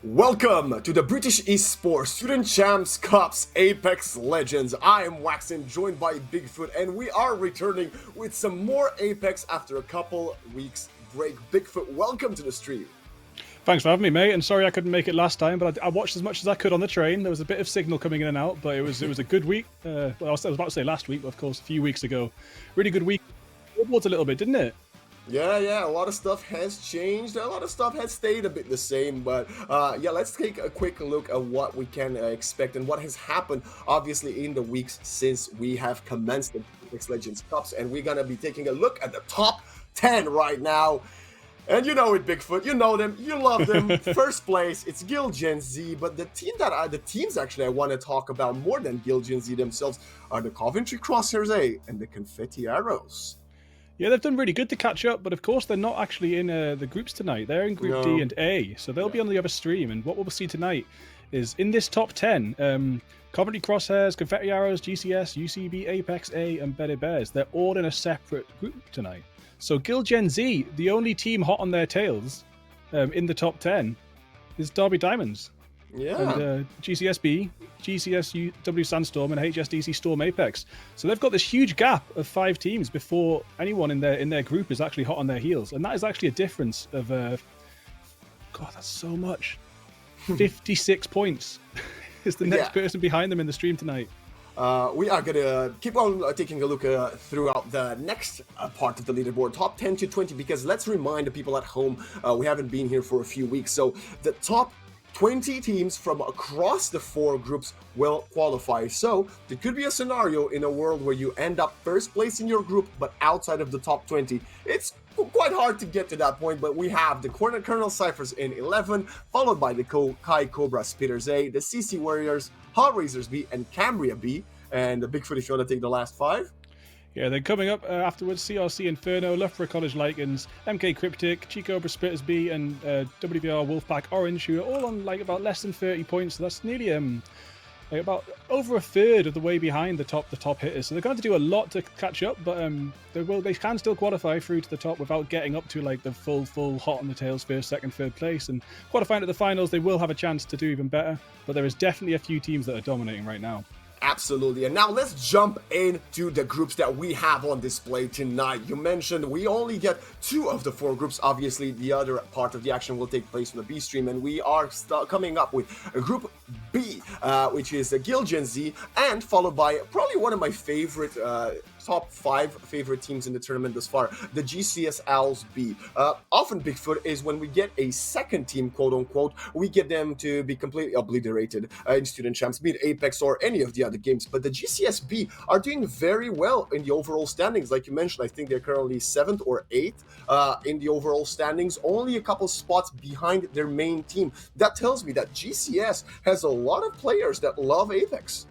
Welcome to the British Esports Student Champs Cups Apex Legends. I am Waxen, joined by Bigfoot, and we are returning with some more Apex after a couple weeks break. Bigfoot, welcome to the stream. Thanks for having me, mate. And sorry I couldn't make it last time, but I watched as much as I could on the train. There was a bit of signal coming in and out, but it was a good week. Well, I was about to say last week, but of course a few weeks ago. Really good week. It was a little bit, didn't it? Yeah, a lot of stuff has changed. A lot of stuff has stayed a bit the same, but yeah, let's take a quick look at what we can expect and what has happened, obviously, in the weeks since we have commenced the Apex Legends Cups, and we're gonna be taking a look at the top 10 right now. And you know it, Bigfoot. You know them. You love them. First place, it's Gil Gen Z. But the teams actually I want to talk about more than Gil Gen Z themselves are the Coventry Crosshairs A and the Confetti Arrows. Yeah, they've done really good to catch up, but of course they're not actually in the groups tonight. They're in Group D and A, so they'll be on the other stream. And what we'll see tonight is in this top 10, Coventry Crosshairs, Confetti Arrows, GCS, UCB, Apex A, and Bedded Bears. They're all in a separate group tonight. So Gil Gen Z, the only team hot on their tails in the top 10, is Derby Diamonds. Yeah. And GCSB, GCSW Sandstorm, and HSDC Storm Apex. So they've got this huge gap of 5 teams before anyone in their group is actually hot on their heels. And that is actually a difference of, God, that's so much. 56 points is the next person behind them in the stream tonight. We are going to keep on taking a look throughout the next part of the leaderboard, top 10 to 20, because let's remind the people at home, we haven't been here for a few weeks. So the top 20 teams from across the 4 groups will qualify. So there could be a scenario in a world where you end up first place in your group, but outside of the top 20. It's quite hard to get to that point, but we have the Colonel Cyphers in 11, followed by the Kai Cobra Spitters A, the CC Warriors, Hellraisers B, and Cambria B. And the Bigfoot, if you want to take the last 5. Yeah, they're coming up afterwards. CRC Inferno, Loughborough College Lycans, MK Cryptic, Cobra Spitters B, and WVR Wolfpack Orange, who are all on like about less than 30 points. So that's nearly about over a third of the way behind the top hitters. So they're going to do a lot to catch up, but they can still qualify through to the top without getting up to like the full hot on the tails first, second, third place. And qualifying to the finals, they will have a chance to do even better. But there is definitely a few teams that are dominating right now. Absolutely. And now let's jump into the groups that we have on display tonight. You mentioned we only get 2 of the 4 groups. Obviously, the other part of the action will take place on the B stream, and we are coming up with Group B, which is Gil Gen Z, and followed by probably one of my favorite top 5 favorite teams in the tournament thus far, the GCS Owls B. Often, Bigfoot, is when we get a second team, quote unquote, we get them to be completely obliterated in Student Champs, be it Apex or any of the other games. But the GCSB are doing very well in the overall standings. Like you mentioned, I think they're currently 7th or 8th in the overall standings, only a couple spots behind their main team. That tells me that GCS has a lot of players that love Apex.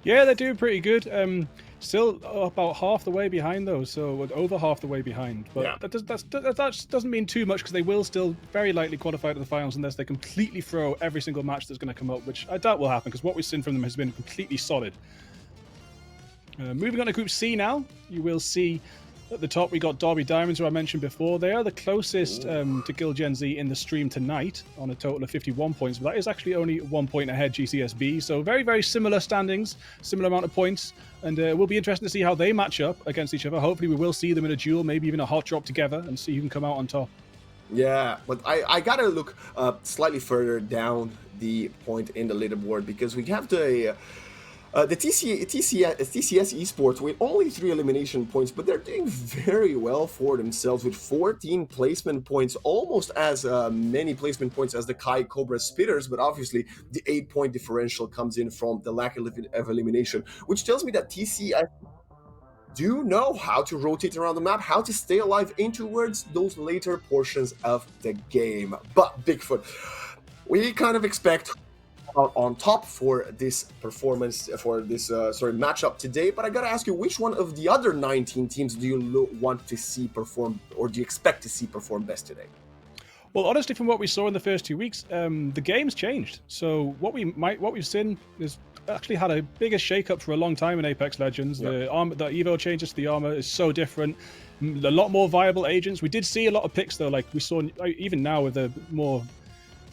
Yeah, they're doing pretty good. Still about half the way behind though, so over half the way behind. But yeah, that doesn't mean too much, because they will still very likely qualify to the finals unless they completely throw every single match that's going to come up, which I doubt will happen, because what we've seen from them has been completely solid. Moving on to Group C now, you will see at the top we got Derby Diamonds, who I mentioned before. They are the closest to Gil Gen Z in the stream tonight on a total of 51 points, but that is actually only 1 point ahead GCSB. So very, very similar standings, similar amount of points, and it will be interesting to see how they match up against each other. Hopefully we will see them in a duel, maybe even a hot drop together, and see who can come out on top. Yeah, but I gotta look slightly further down the point in the leaderboard, because we have the TCS Esports with only 3 elimination points, but they're doing very well for themselves with 14 placement points, almost as many placement points as the Kai Cobra Spitters, but obviously the 8-point differential comes in from the lack of elimination, which tells me that TCS do know how to rotate around the map, how to stay alive in towards those later portions of the game. But Bigfoot, we kind of expect on top for this performance, for this matchup today, but I gotta ask you, which one of the other 19 teams do you want to see perform, or do you expect to see perform best today? Well, honestly, from what we saw in the first 2 weeks, the game's changed. So what we've seen is actually had a biggest shake-up for a long time in Apex Legends. Yep. The Evo changes to the armor is so different. A lot more viable agents. We did see a lot of picks though, like we saw even now with the more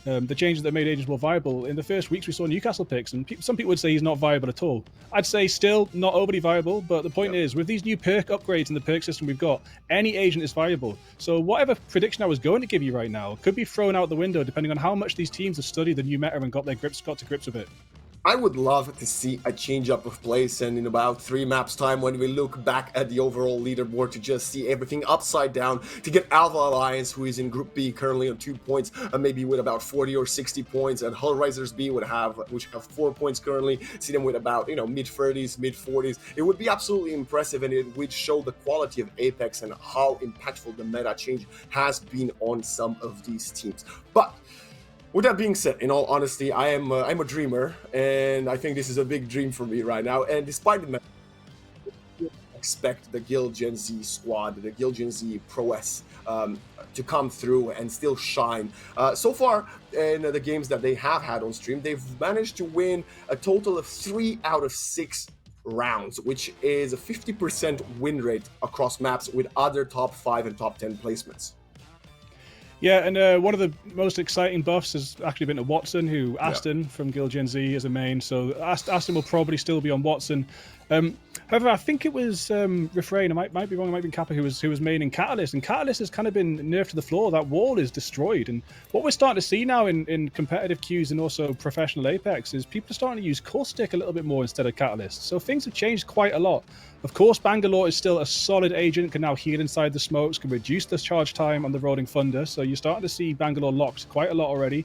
the changes that made agents more viable. In the first weeks, we saw Newcastle picks, and some people would say he's not viable at all. I'd say still not overly viable, but the point is, with these new perk upgrades in the perk system we've got, any agent is viable. So whatever prediction I was going to give you right now could be thrown out the window depending on how much these teams have studied the new meta and got to grips with it. I would love to see a change up of place, and in about 3 maps time, when we look back at the overall leaderboard, to just see everything upside down, to get Alpha Alliance, who is in Group B currently on 2 points, maybe with about 40 or 60 points, and Hull Risers B which have 4 points currently, see them with about mid 30s, mid 40s. It would be absolutely impressive, and it would show the quality of Apex and how impactful the meta change has been on some of these teams. But with that being said, in all honesty, I'm a dreamer, and I think this is a big dream for me right now. And despite the expect the Guild Gen Z squad, the Guild Gen Z prowess, to come through and still shine. So far, in the games that they have had on stream, they've managed to win a total of 3 out of 6 rounds, which is a 50% win rate across maps with other top 5 and top 10 placements. Yeah, and one of the most exciting buffs has actually been to Watson, who Aston from Guild Gen Z is a main, so Aston will probably still be on Watson. However, I think it was Refrain, I might be wrong, it might be Kappa who was main in Catalyst, and Catalyst has kind of been nerfed to the floor. That wall is destroyed, and what we're starting to see now in competitive queues and also professional Apex is people are starting to use Caustic a little bit more instead of Catalyst, so things have changed quite a lot. Of course, Bangalore is still a solid agent, can now heal inside the smokes, can reduce the charge time on the Rolling Thunder, so you're starting to see Bangalore locked quite a lot already.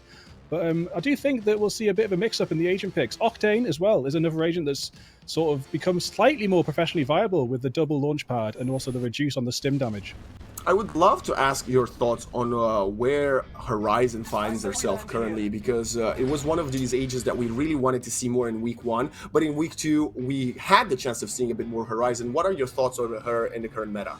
But I do think that we'll see a bit of a mix-up in the agent picks. Octane as well is another agent that's sort of become slightly more professionally viable with the double launch pad and also the reduce on the stim damage. I would love to ask your thoughts on where Horizon finds herself currently, because it was one of these agents that we really wanted to see more in week 1, but in week 2 we had the chance of seeing a bit more Horizon. What are your thoughts on her in the current meta?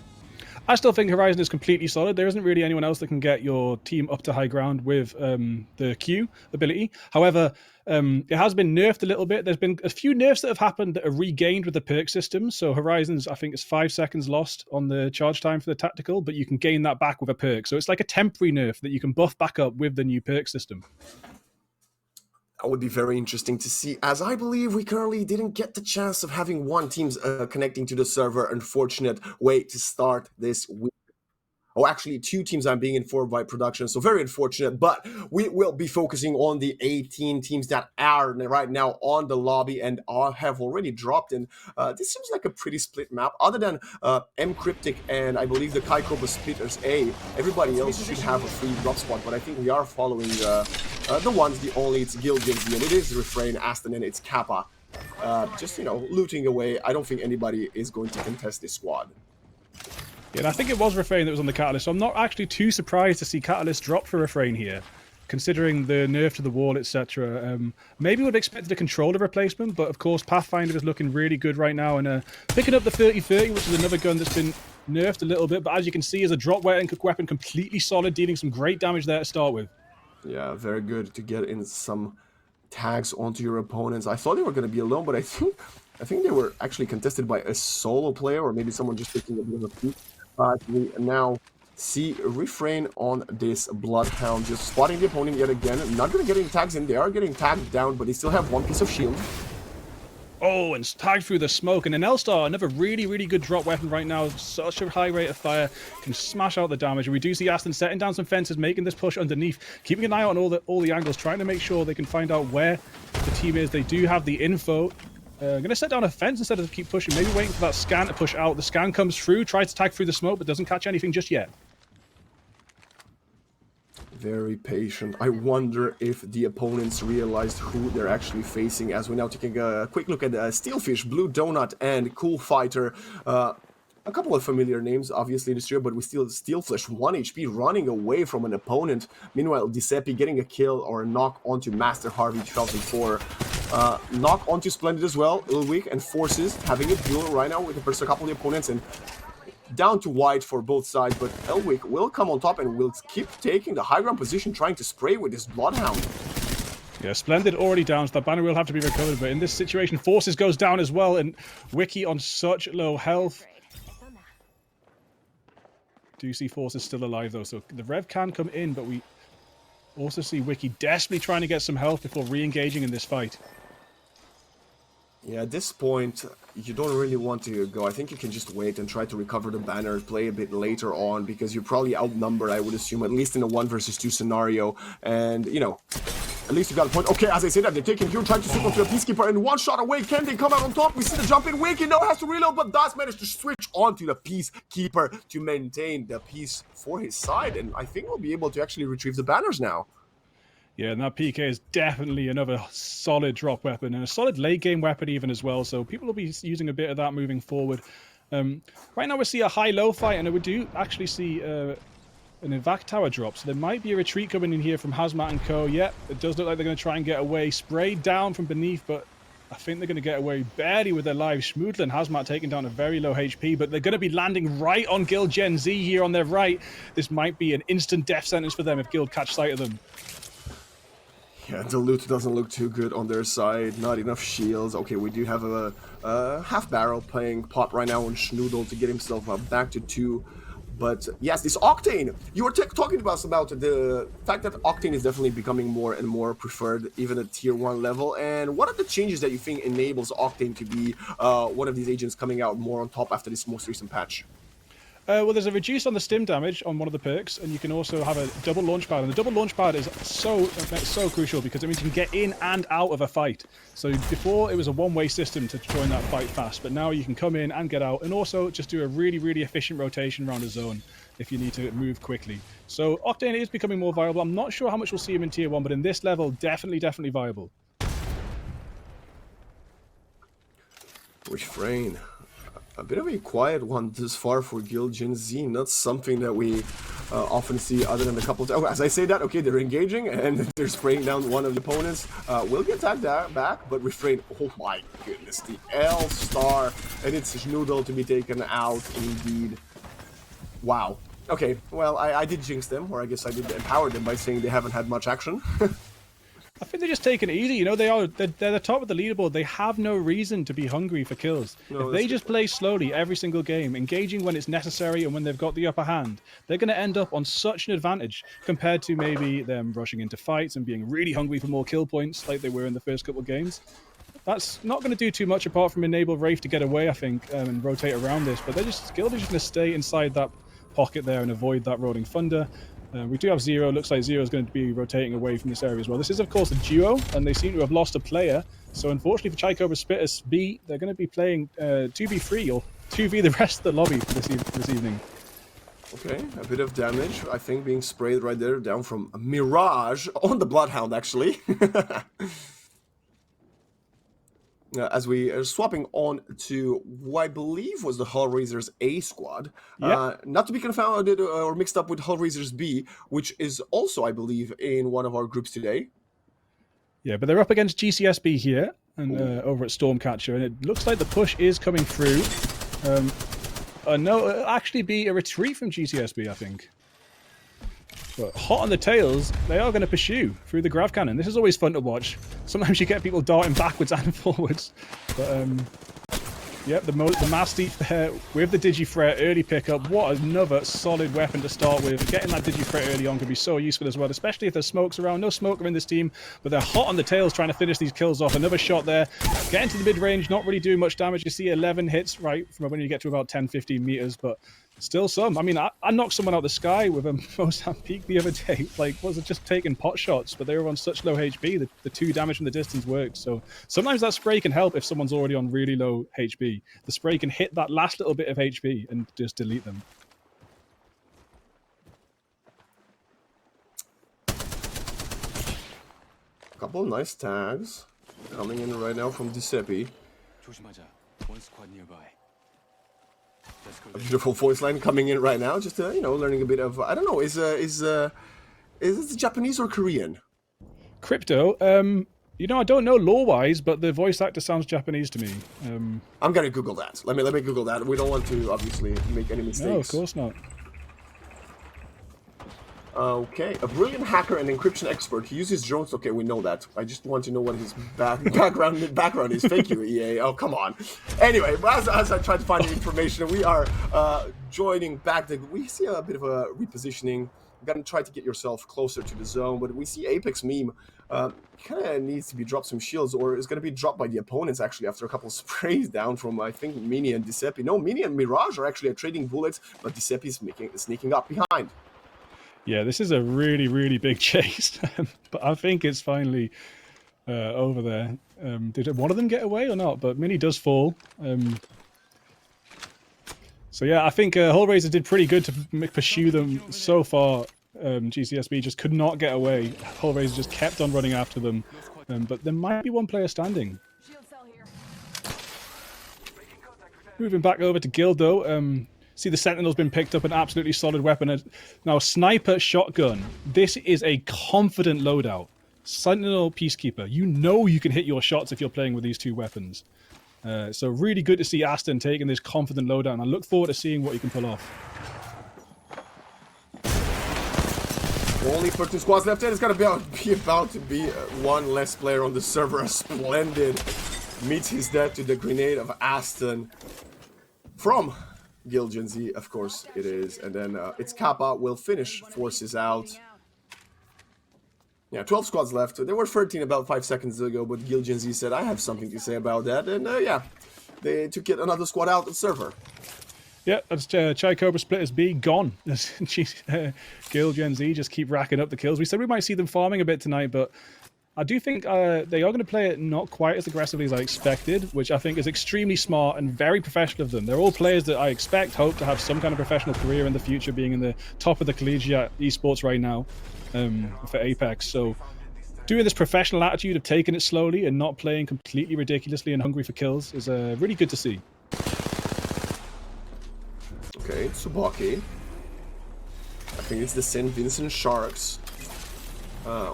I still think Horizon is completely solid. There isn't really anyone else that can get your team up to high ground with the Q ability. However, it has been nerfed a little bit. There's been a few nerfs that have happened that are regained with the perk system. So Horizon's, I think it's 5 seconds lost on the charge time for the tactical, but you can gain that back with a perk. So it's like a temporary nerf that you can buff back up with the new perk system. That would be very interesting to see, as I believe we currently didn't get the chance of having one team's connecting to the server. Unfortunate way to start this week. Oh, actually, 2 teams I'm being informed by production, so very unfortunate. But we will be focusing on the 18 teams that are right now on the lobby and have already dropped in. This seems like a pretty split map. Other than M Cryptic and I believe the Kaikoba Splitters A, everybody else should have a free drop spot. But I think we are following the ones, the only. It's Guild Gen Z, and it is Refrain, Aston, and it's Kappa. Just, looting away. I don't think anybody is going to contest this squad. Yeah, and I think it was Refrain that was on the Catalyst, so I'm not actually too surprised to see Catalyst drop for Refrain here, considering the nerf to the wall, etc. Maybe would have expected a controller replacement, but of course Pathfinder is looking really good right now, and picking up the 30-30, which is another gun that's been nerfed a little bit, but as you can see, is a drop weapon completely solid, dealing some great damage there to start with. Yeah, very good to get in some tags onto your opponents. I thought they were going to be alone, but I think they were actually contested by a solo player, or maybe someone just taking a bit of a peek. We now see Refrain on this Bloodhound, just spotting the opponent yet again. Not going to get any tags in. They are getting tagged down, but they still have 1 piece of shield. Oh, and tagged through the smoke. And an L-Star, another really, really good drop weapon right now. Such a high rate of fire. Can smash out the damage. And we do see Aston setting down some fences, making this push underneath. Keeping an eye on all the angles, trying to make sure they can find out where the team is. They do have the info. Going to set down a fence instead of keep pushing. Maybe waiting for that scan to push out. The scan comes through, tries to tag through the smoke, but doesn't catch anything just yet. Very patient. I wonder if the opponents realized who they're actually facing, as we're now taking a quick look at Steelfish, Blue Donut, and Cool Fighter. A couple of familiar names, obviously, this year, but we still Steelfish 1 HP running away from an opponent. Meanwhile, Giuseppe getting a kill or a knock onto Master Harvey 2004. Knock onto Splendid as well, Ilweek and Forces having a duel right now with a couple of the opponents, and down to white for both sides, but Elwick will come on top and will keep taking the high ground position, trying to spray with his Bloodhound. Yeah, Splendid already down, so that banner will have to be recovered, but in this situation, Forces goes down as well, and Wiki on such low health. Do you see Forces still alive, though? So the Rev can come in, but we Also see Wiki desperately trying to get some health before re-engaging in this fight. Yeah, at this point, you don't really want to go. I think you can just wait and try to recover the banner, play a bit later on, because you're probably outnumbered, I would assume, at least in a 1 versus 2 scenario. And, you know, at least you got a point. Okay, as I say that, they're taking Q, trying to switch onto a Peacekeeper, and one shot away. Can they come out on top? We see the jump in. Wiki now has to reload, but does manage to switch onto the Peacekeeper to maintain the peace for his side. And I think we'll be able to actually retrieve the banners now. Yeah, and that PK is definitely another solid drop weapon and a solid late game weapon even as well. So people will be using a bit of that moving forward. Right now we see a high-low fight, and we do actually see an evac tower drop. So there might be a retreat coming in here from Hazmat and Co. Yep, it does look like they're going to try and get away. Sprayed down from beneath, but I think they're going to get away barely with their lives. Schmoodler and Hazmat taking down a very low HP, but they're going to be landing right on Guild Gen Z here on their right. This might be an instant death sentence for them if Guild catch sight of them. Yeah, the loot doesn't look too good on their side. Not enough shields. Okay, we do have a half barrel playing pot right now on Schnoodle to get himself back to 2. But yes, this Octane, you were talking to us about the fact that Octane is definitely becoming more and more preferred, even at tier 1 level. And what are the changes that you think enables Octane to be one of these agents coming out more on top after this most recent patch? Well, there's a reduce on the stim damage on one of the perks, and you can also have a double launch pad. And the double launch pad is so crucial because it means you can get in and out of a fight. So before it was a one-way system to join that fight fast, but now you can come in and get out, and also just do a really, really efficient rotation around a zone if you need to move quickly. So Octane is becoming more viable. I'm not sure how much we'll see him in tier 1, but in this level, definitely viable. Refrain. A bit of a quiet one this far for Guild Gen Z, not something that we often see other than a couple of times. Oh, as I say that, okay, they're engaging and they're spraying down one of the opponents. Will get attacked back, but Refrain, oh my goodness, the L-star, and it's Schnoodle to be taken out indeed. Wow. Okay, well, I did jinx them, or I guess I did empower them by saying they haven't had much action. I think they're just taking it easy. You know, they're the top of the leaderboard. They have no reason to be hungry for kills. No, if they just play slowly every single game, engaging when it's necessary and when they've got the upper hand, they're going to end up on such an advantage compared to maybe them rushing into fights and being really hungry for more kill points like they were in the first couple of games. That's not going to do too much apart from enable Wraith to get away, I think, and rotate around this. But Guild is just going to stay inside that pocket there and avoid that Rolling Thunder. We do have Zero. Looks like Zero is going to be rotating away from this area as well. This is, of course, a duo, and they seem to have lost a player. So, unfortunately for Chicobra Spitters B, they're going to be playing 2v3 or 2v the rest of the lobby for this evening. Okay, a bit of damage, I think, being sprayed right there, down from Mirage on the Bloodhound, actually. As we are swapping on to what I believe was the Hellraisers A squad. Yep. Not to be confounded or mixed up with Hellraisers B, which is also, I believe, in one of our groups today. Yeah, but they're up against GCSB here and over at Stormcatcher, and it looks like the push is coming through. No, it'll actually be a retreat from GCSB, I think. But hot on the tails, they are going to pursue through the grav cannon. This is always fun to watch. Sometimes you get people darting backwards and forwards. But, yep, the Mastiff there with the Digifret early pickup. What another solid weapon to start with. Getting that Digifret early on could be so useful as well, especially if there's smokes around. No smoker in this team, but they're hot on the tails trying to finish these kills off. Another shot there. Getting to the mid-range, not really doing much damage. You see 11 hits, right, from when you get to about 10-15 meters, but still some. I mean, I knocked someone out of the sky with a Mozambique the other day. Like, was it just taking pot shots? But they were on such low HP, the 2 damage from the distance worked. So sometimes that spray can help if someone's already on really low HP. The spray can hit that last little bit of HP and just delete them. A couple of nice tags coming in right now from Giuseppe. One squad nearby. A beautiful voice line coming in right now, just learning a bit of, I don't know, is it Japanese or Korean? Crypto, you know, I don't know lore-wise, but the voice actor sounds Japanese to me. I'm gonna Google that. Let me Google that. We don't want to obviously make any mistakes. No, of course not. Okay, a brilliant hacker and encryption expert. He uses drones. Okay, we know that. I just want to know what his background is. Thank you, EA. Oh, come on. Anyway, as I try to find the information, we are joining back. We see a bit of a repositioning gotta try to get yourself closer to the zone. But we see Apex meme kind of needs to be dropped some shields, or is going to be dropped by the opponents actually after a couple of sprays down from I think Mini and Giuseppe. No, Mini and Mirage are actually trading bullets, but Giuseppe is sneaking up behind. Yeah, this is a really, really big chase, but I think it's finally over there. Did one of them get away or not? But Mini does fall. So yeah, I think Hullraiser did pretty good to pursue them so far. GCSB just could not get away. Hullraiser just kept on running after them. But there might be one player standing. Moving back over to Guild though. See the Sentinel's been picked up, an absolutely solid weapon. Now Sniper Shotgun. This is a confident loadout. Sentinel Peacekeeper. You know you can hit your shots if you're playing with these two weapons. So really good to see Aston taking this confident loadout, and I look forward to seeing what he can pull off. Only 13 squads left, and it's going to be about to be one less player on the server. Splendid meets his death to the grenade of Aston from Gil Gen Z, of course it is. And then it's Kappa will finish Forces out. Yeah, 12 squads left. There were 13 about 5 seconds ago, but Gil Gen Z said, I have something to say about that. And yeah, they took yet another squad out the server. Yeah, that's Chai Cobra Splitters B gone. Gil Gen Z just keep racking up the kills. We said we might see them farming a bit tonight, but I do think they are going to play it not quite as aggressively as I expected, which I think is extremely smart and very professional of them. They're all players that I hope to have some kind of professional career in the future, being in the top of the collegiate esports right now for Apex. So doing this professional attitude of taking it slowly and not playing completely ridiculously and hungry for kills is really good to see. Okay, Tsubaki. I think it's the St. Vincent Sharks.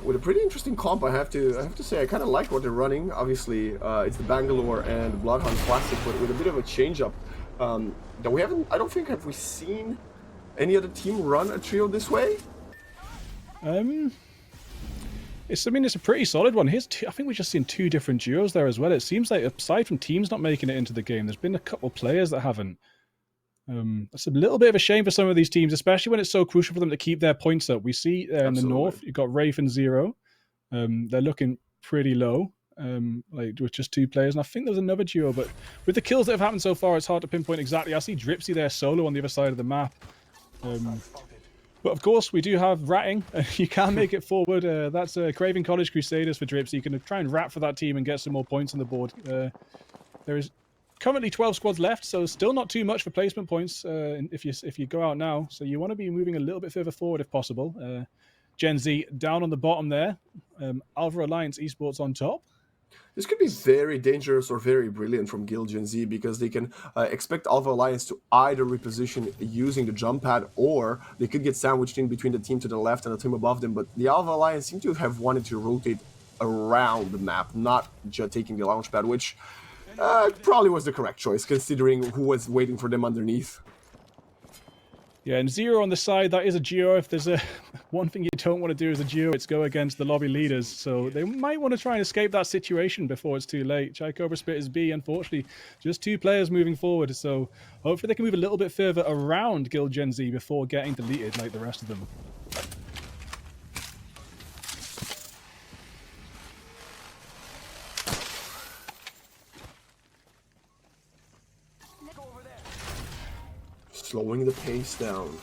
With a pretty interesting comp, I have to say. I kind of like what they're running. Obviously, it's the Bangalore and Bloodhound Classic, but with a bit of a change-up that we haven't. I don't think have we seen any other team run a trio this way. It's a pretty solid one. I think we've just seen two different duos there as well. It seems like aside from teams not making it into the game, there's been a couple players that haven't. That's a little bit of a shame for some of these teams, especially when it's so crucial for them to keep their points up. We see in the north, you've got Wraith and Zero. They're looking pretty low, like with just two players. And I think there's another duo, but with the kills that have happened so far, it's hard to pinpoint exactly. I see Dripsy there solo on the other side of the map. But of course, we do have ratting. You can make it forward. That's Craven College Crusaders for Dripsy. You can try and rat for that team and get some more points on the board. There is currently 12 squads left, so still not too much for placement points if you go out now. So you want to be moving a little bit further forward if possible. Gen Z down on the bottom there. Alpha Alliance Esports on top. This could be very dangerous or very brilliant from Gil Gen Z, because they can expect Alpha Alliance to either reposition using the jump pad, or they could get sandwiched in between the team to the left and the team above them. But the Alpha Alliance seem to have wanted to rotate around the map, not just taking the launch pad, which probably was the correct choice, considering who was waiting for them underneath. Yeah, and Zero on the side, that is a duo. If there's one thing you don't want to do as a duo, it's go against the lobby leaders. So they might want to try and escape that situation before it's too late. Chai Cobra Spitters B, unfortunately, just two players moving forward. So hopefully they can move a little bit further around Guild Gen Z before getting deleted like the rest of them. Slowing the pace down.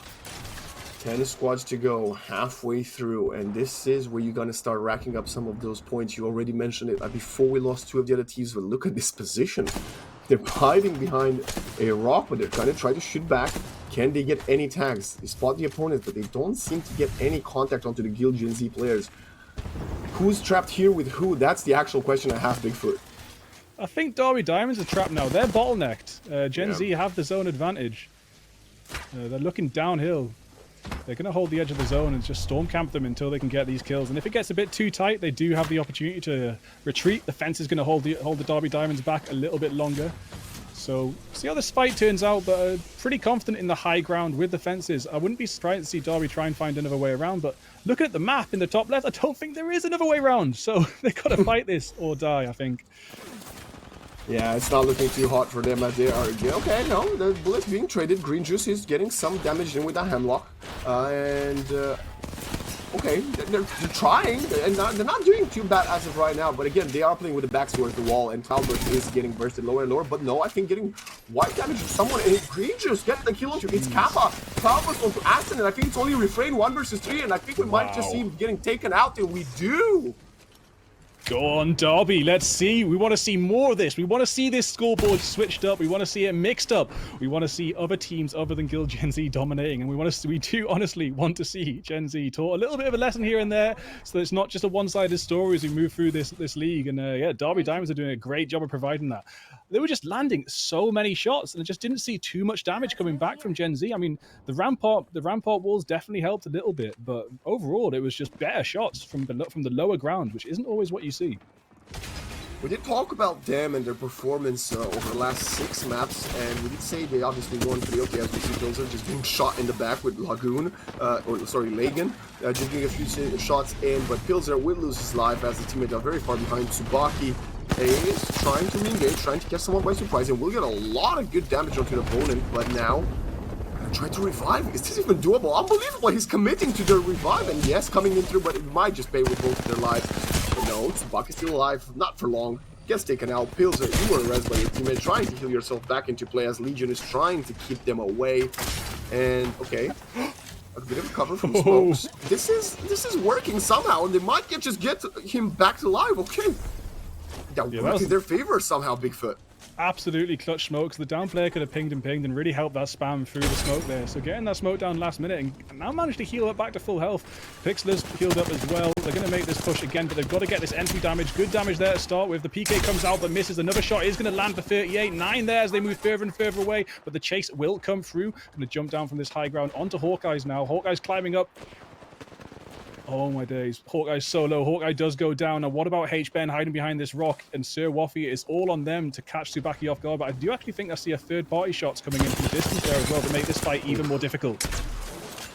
10 squads to go, halfway through, and this is where you're going to start racking up some of those points. You already mentioned it before we lost two of the other teams, but look at this position. They're hiding behind a rock, but they're trying to shoot back. Can they get any tags? They spot the opponent, but they don't seem to get any contact onto the Guild Gen Z players. Who's trapped here with who? That's the actual question I have, Bigfoot. I think Derby Diamonds are trapped now. They're bottlenecked. Gen Z have the zone advantage. They're looking downhill. They're going to hold the edge of the zone and just storm camp them until they can get these kills. And if it gets a bit too tight, they do have the opportunity to retreat. The fence is going to hold the Derby Diamonds back a little bit longer. So see how this fight turns out, but pretty confident in the high ground with the fences. I wouldn't be surprised to see Derby try and find another way around, but looking at the map in the top left, I don't think there is another way around. So they've got to fight this or die, I think. Yeah, it's not looking too hot for them as they are. Yeah, okay, no, the bullets being traded. Green Juice is getting some damage in with that Hemlock. Okay, they're trying, and they're not doing too bad as of right now. But again, they are playing with the backs towards the wall, and Cloudburst is getting bursted lower and lower. But no, I think getting white damage to someone, and Green Juice gets the kill onto it's Kappa. Cloudburst onto Aston, and I think it's only Refrain 1 versus 3, and I think we might just see him getting taken out, and we do. Go on, Derby. Let's see. We want to see more of this. We want to see this scoreboard switched up. We want to see it mixed up. We want to see other teams other than Guild Gen Z dominating. And we do honestly want to see Gen Z taught a little bit of a lesson here and there, so that it's not just a one-sided story as we move through this league. And yeah, Derby Diamonds are doing a great job of providing that. They were just landing so many shots, and I just didn't see too much damage coming back from Gen Z. I mean, the rampart walls definitely helped a little bit, but overall, it was just better shots from the lower ground, which isn't always what you see. We did talk about them and their performance over the last 6 maps, and we did say they obviously going pretty okay as we see Pilzer just being shot in the back with Lagoon, Lagan, just getting a few shots in, but Pilzer will lose his life as the teammate are very far behind. Tsubaki is trying to re-engage, trying to catch someone by surprise, and will get a lot of good damage onto the opponent, but now trying to revive. Is this even doable? Unbelievable. He's committing to the revive, and yes, coming in through, but it might just pay with both of their lives. But no, Tsubaki's still alive. Not for long. Gets taken out. Pilzer, you were arrested by your teammate, trying to heal yourself back into play as Legion is trying to keep them away. And, okay. A bit of cover from Smokes. This is working somehow, and they might just get him back to life. Okay. Yeah, working in their favor somehow, Bigfoot. Absolutely clutch smokes. The down player could have pinged and really helped that spam through the smoke there. So getting that smoke down last minute and now managed to heal up back to full health. Pixler's healed up as well. They're going to make this push again, but they've got to get this entry damage. Good damage there to start with. The PK comes out but misses. Another shot is going to land for 38. 9 there as they move further and further away, but the chase will come through. Going to jump down from this high ground onto Hawkeye's now. Hawkeye's climbing up. Oh my days. Hawkeye's so low. Hawkeye does go down. Now, what about H-Ben hiding behind this rock? And Sir Waffy is all on them to catch Tsubaki off guard. But I do actually think I see a third-party shots coming in from the distance there as well to make this fight even more difficult.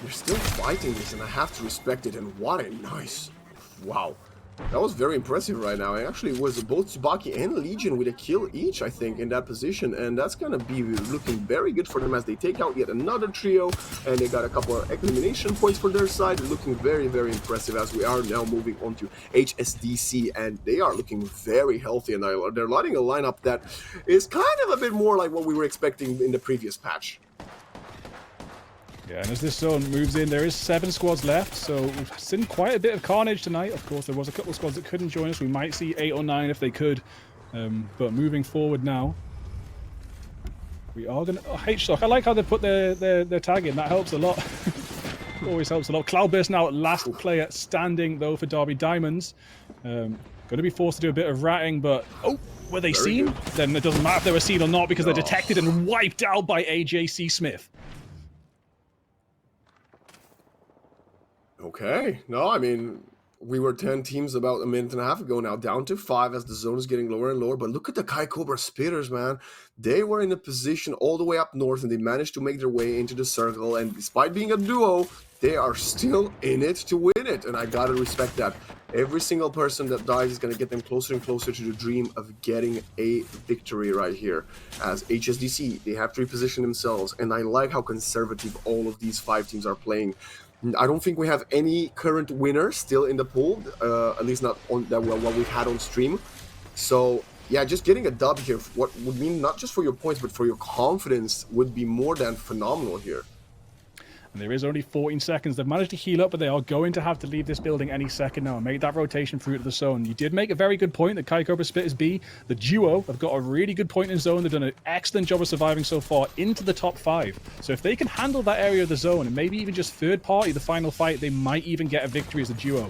You're still fighting this, and I have to respect it. And what a nice... Wow. That was very impressive right now. It actually was both Tsubaki and Legion with a kill each, I think, in that position. And that's going to be looking very good for them as they take out yet another trio. And they got a couple of elimination points for their side. Looking very, very impressive as we are now moving on to HSDC. And they are looking very healthy. And they're lighting a lineup that is kind of a bit more like what we were expecting in the previous patch. Yeah, and as this zone moves in, there is 7 squads left, so we've seen quite a bit of carnage tonight. Of course, there was a couple of squads that couldn't join us. We might see 8 or 9 if they could. But moving forward now, we are going to... Oh, H-Shock, I like how they put their tag in. That helps a lot. Always helps a lot. Cloudburst now, last player standing, though, for Derby Diamonds. Going to be forced to do a bit of ratting, but... Oh, were they seen? Good. Then it doesn't matter if they were seen or not because they're detected and wiped out by AJC Smith. Okay. No, I mean, we were 10 teams about a minute and a half ago now, down to 5 as the zone is getting lower and lower. But look at the Kai Cobra Spitters, man. They were in a position all the way up north, and they managed to make their way into the circle. And despite being a duo, they are still in it to win it. And I gotta respect that. Every single person that dies is going to get them closer and closer to the dream of getting a victory right here. As HSDC, they have to reposition themselves. And I like how conservative all of these 5 teams are playing. I don't think we have any current winner still in the pool, at least not on what we've had on stream. So yeah, just getting a dub here, what would mean not just for your points, but for your confidence would be more than phenomenal here. And there is only 14 seconds. They've managed to heal up, but they are going to have to leave this building any second now and make that rotation through to the zone. You did make a very good point that Kai Cobra Spitters B, the duo, have got a really good point in zone. They've done an excellent job of surviving so far into the top 5. So if they can handle that area of the zone and maybe even just third party the final fight, they might even get a victory as a duo.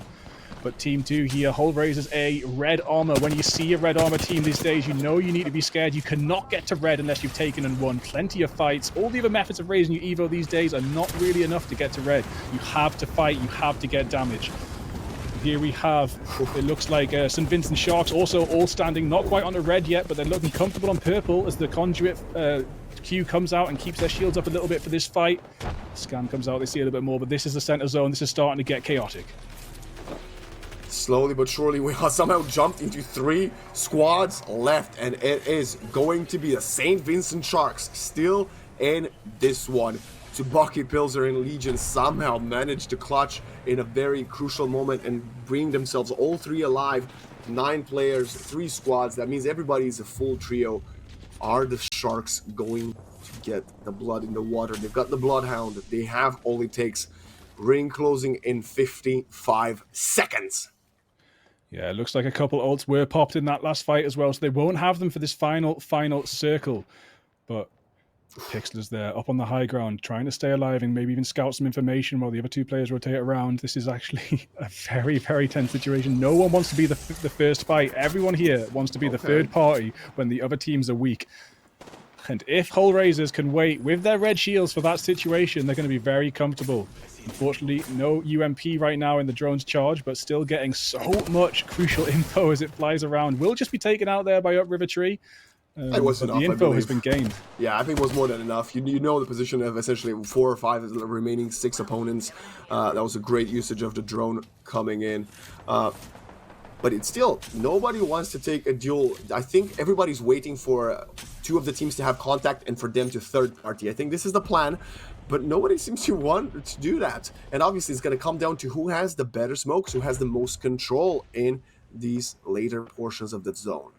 But Team 2 here, Hull raises a red armor. When you see a red armor team these days, you know you need to be scared. You cannot get to red unless you've taken and won plenty of fights. All the other methods of raising your Evo these days are not really enough to get to red. You have to fight, you have to get damage. Here we have, it looks like St. Vincent Sharks also all standing, not quite on the red yet, but they're looking comfortable on purple as the conduit Q comes out and keeps their shields up a little bit for this fight. Scan comes out, they see a little bit more, but this is the center zone. This is starting to get chaotic. Slowly but surely, we have somehow jumped into 3 squads left, and it is going to be the St. Vincent Sharks still in this one. Tsubaki, Pilser, and Legion somehow managed to clutch in a very crucial moment and bring themselves all 3 alive. 9 players, 3 squads. That means everybody is a full trio. Are the Sharks going to get the blood in the water? They've got the Bloodhound. They have all it takes. Ring closing in 55 seconds. Yeah, it looks like a couple ults were popped in that last fight as well, so they won't have them for this final circle. But Pixler's there, up on the high ground, trying to stay alive and maybe even scout some information while the other 2 players rotate around. This is actually a very, very tense situation. No one wants to be the first fight. Everyone here wants to be the third party when the other teams are weak. And if Hull Raisers can wait with their red shields for that situation, they're going to be very comfortable. Unfortunately, no UMP right now in the drone's charge, but still getting so much crucial info as it flies around. Will just be taken out there by Upriver Tree. It was enough, the info has been gained. Yeah, I think it was more than enough. You know the position of essentially 4 or 5 of the remaining 6 opponents. That was a great usage of the drone coming in. But it's still, nobody wants to take a duel. I think everybody's waiting for 2 of the teams to have contact and for them to third party. I think this is the plan, but nobody seems to want to do that. And obviously it's going to come down to who has the better smokes, who has the most control in these later portions of the zone.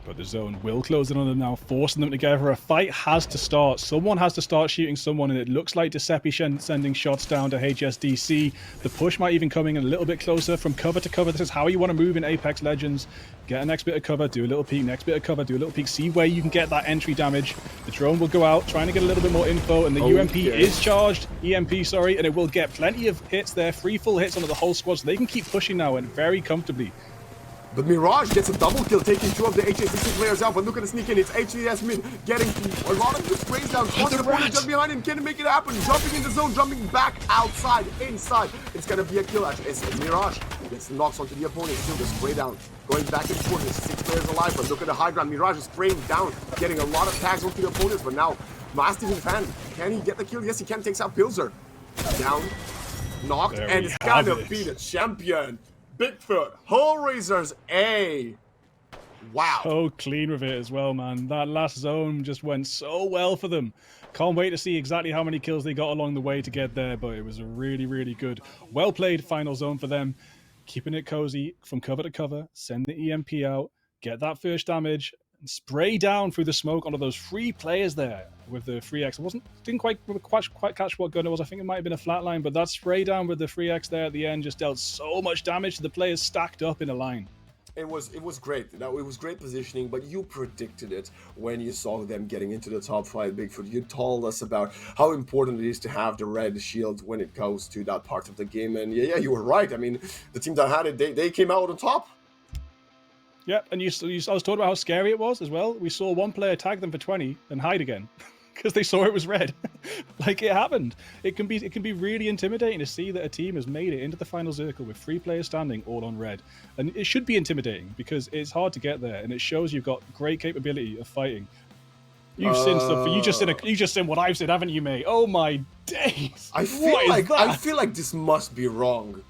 But the zone will close in on them now, forcing them together. A fight has to start. Someone has to start shooting someone, and it looks like Giuseppe sending shots down to HSDC. The push might even coming in a little bit closer from cover to cover. This is how you want to move in Apex Legends. Get a next bit of cover, do a little peek, next bit of cover, do a little peek, see where you can get that entry damage. The drone will go out, trying to get a little bit more info, and the UMP is charged, EMP, sorry, and it will get plenty of hits there, 3 full hits onto the whole squad, so they can keep pushing now and very comfortably. But Mirage gets a double kill, taking 2 of the HSBC players out. But look at the sneak in. It's HCS mid getting a lot of the sprays down. Crossing the opponent just behind him. Can make it happen? Jumping in the zone, jumping back outside, inside. It's going to be a kill. Actually, it's Mirage gets knocks onto the opponent. Still the spray down. Going back and forth. There's 6 players alive. But look at the high ground. Mirage is spraying down, getting a lot of tags onto the opponents. But now, Mastiff and Fan, can he get the kill? Yes, he can. Takes out Pilser. Down, knocked, and it's going to be the champion. Bigfoot, Hull Raisers A. Wow. So clean with it as well, man. That last zone just went so well for them. Can't wait to see exactly how many kills they got along the way to get there, but it was a really, really good, well-played final zone for them. Keeping it cozy from cover to cover, send the EMP out, get that first damage, and spray down through the smoke onto those 3 players there with the 3x. Didn't quite catch what gun it was. I think it might have been a flatline, but that spray down with the 3x there at the end just dealt so much damage to the players stacked up in a line. It was great. Now, it was great positioning, but you predicted it when you saw them getting into the top 5, Bigfoot. You told us about how important it is to have the red shield when it goes to that part of the game, and yeah, you were right. I mean, the team that had it, they came out on top. Yeah, and I was talking about how scary it was as well. We saw one player tag them for 20 and hide again because they saw it was red. Like, it happened. It can be really intimidating to see that a team has made it into the final circle with 3 players standing all on red. And it should be intimidating because it's hard to get there, and it shows you've got great capability of fighting. You've seen stuff. You just seen what I've said, haven't you, mate? Oh my days! I feel like this must be wrong.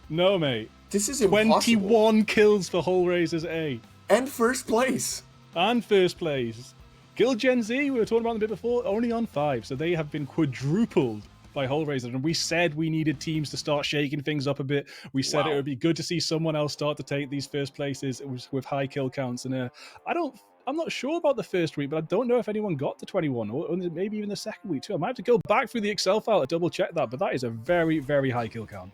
No, mate. This is impossible. 21 kills for Hull Raisers A. And first place. Guild Gen Z, we were talking about them a bit before, only on 5. So they have been quadrupled by Hull Raisers. And we said we needed teams to start shaking things up a bit. We said it would be good to see someone else start to take these first places with high kill counts. And I'm not sure about the first week, but I don't know if anyone got to 21 or maybe even the second week too. I might have to go back through the Excel file to double check that, but that is a very, very high kill count.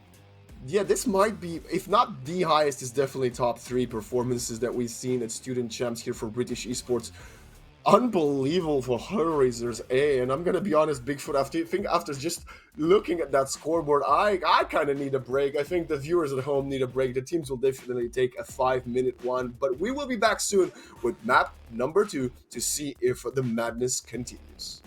Yeah, this might be, if not the highest, is definitely top 3 performances that we've seen at Student Champs here for British Esports. Unbelievable for Hull Raisers A, and I'm gonna be honest, Bigfoot, after just looking at that scoreboard, I kind of need a break. I think the viewers at home need a break. The teams will definitely take a 5-minute one, but we will be back soon with map number 2 to see if the madness continues.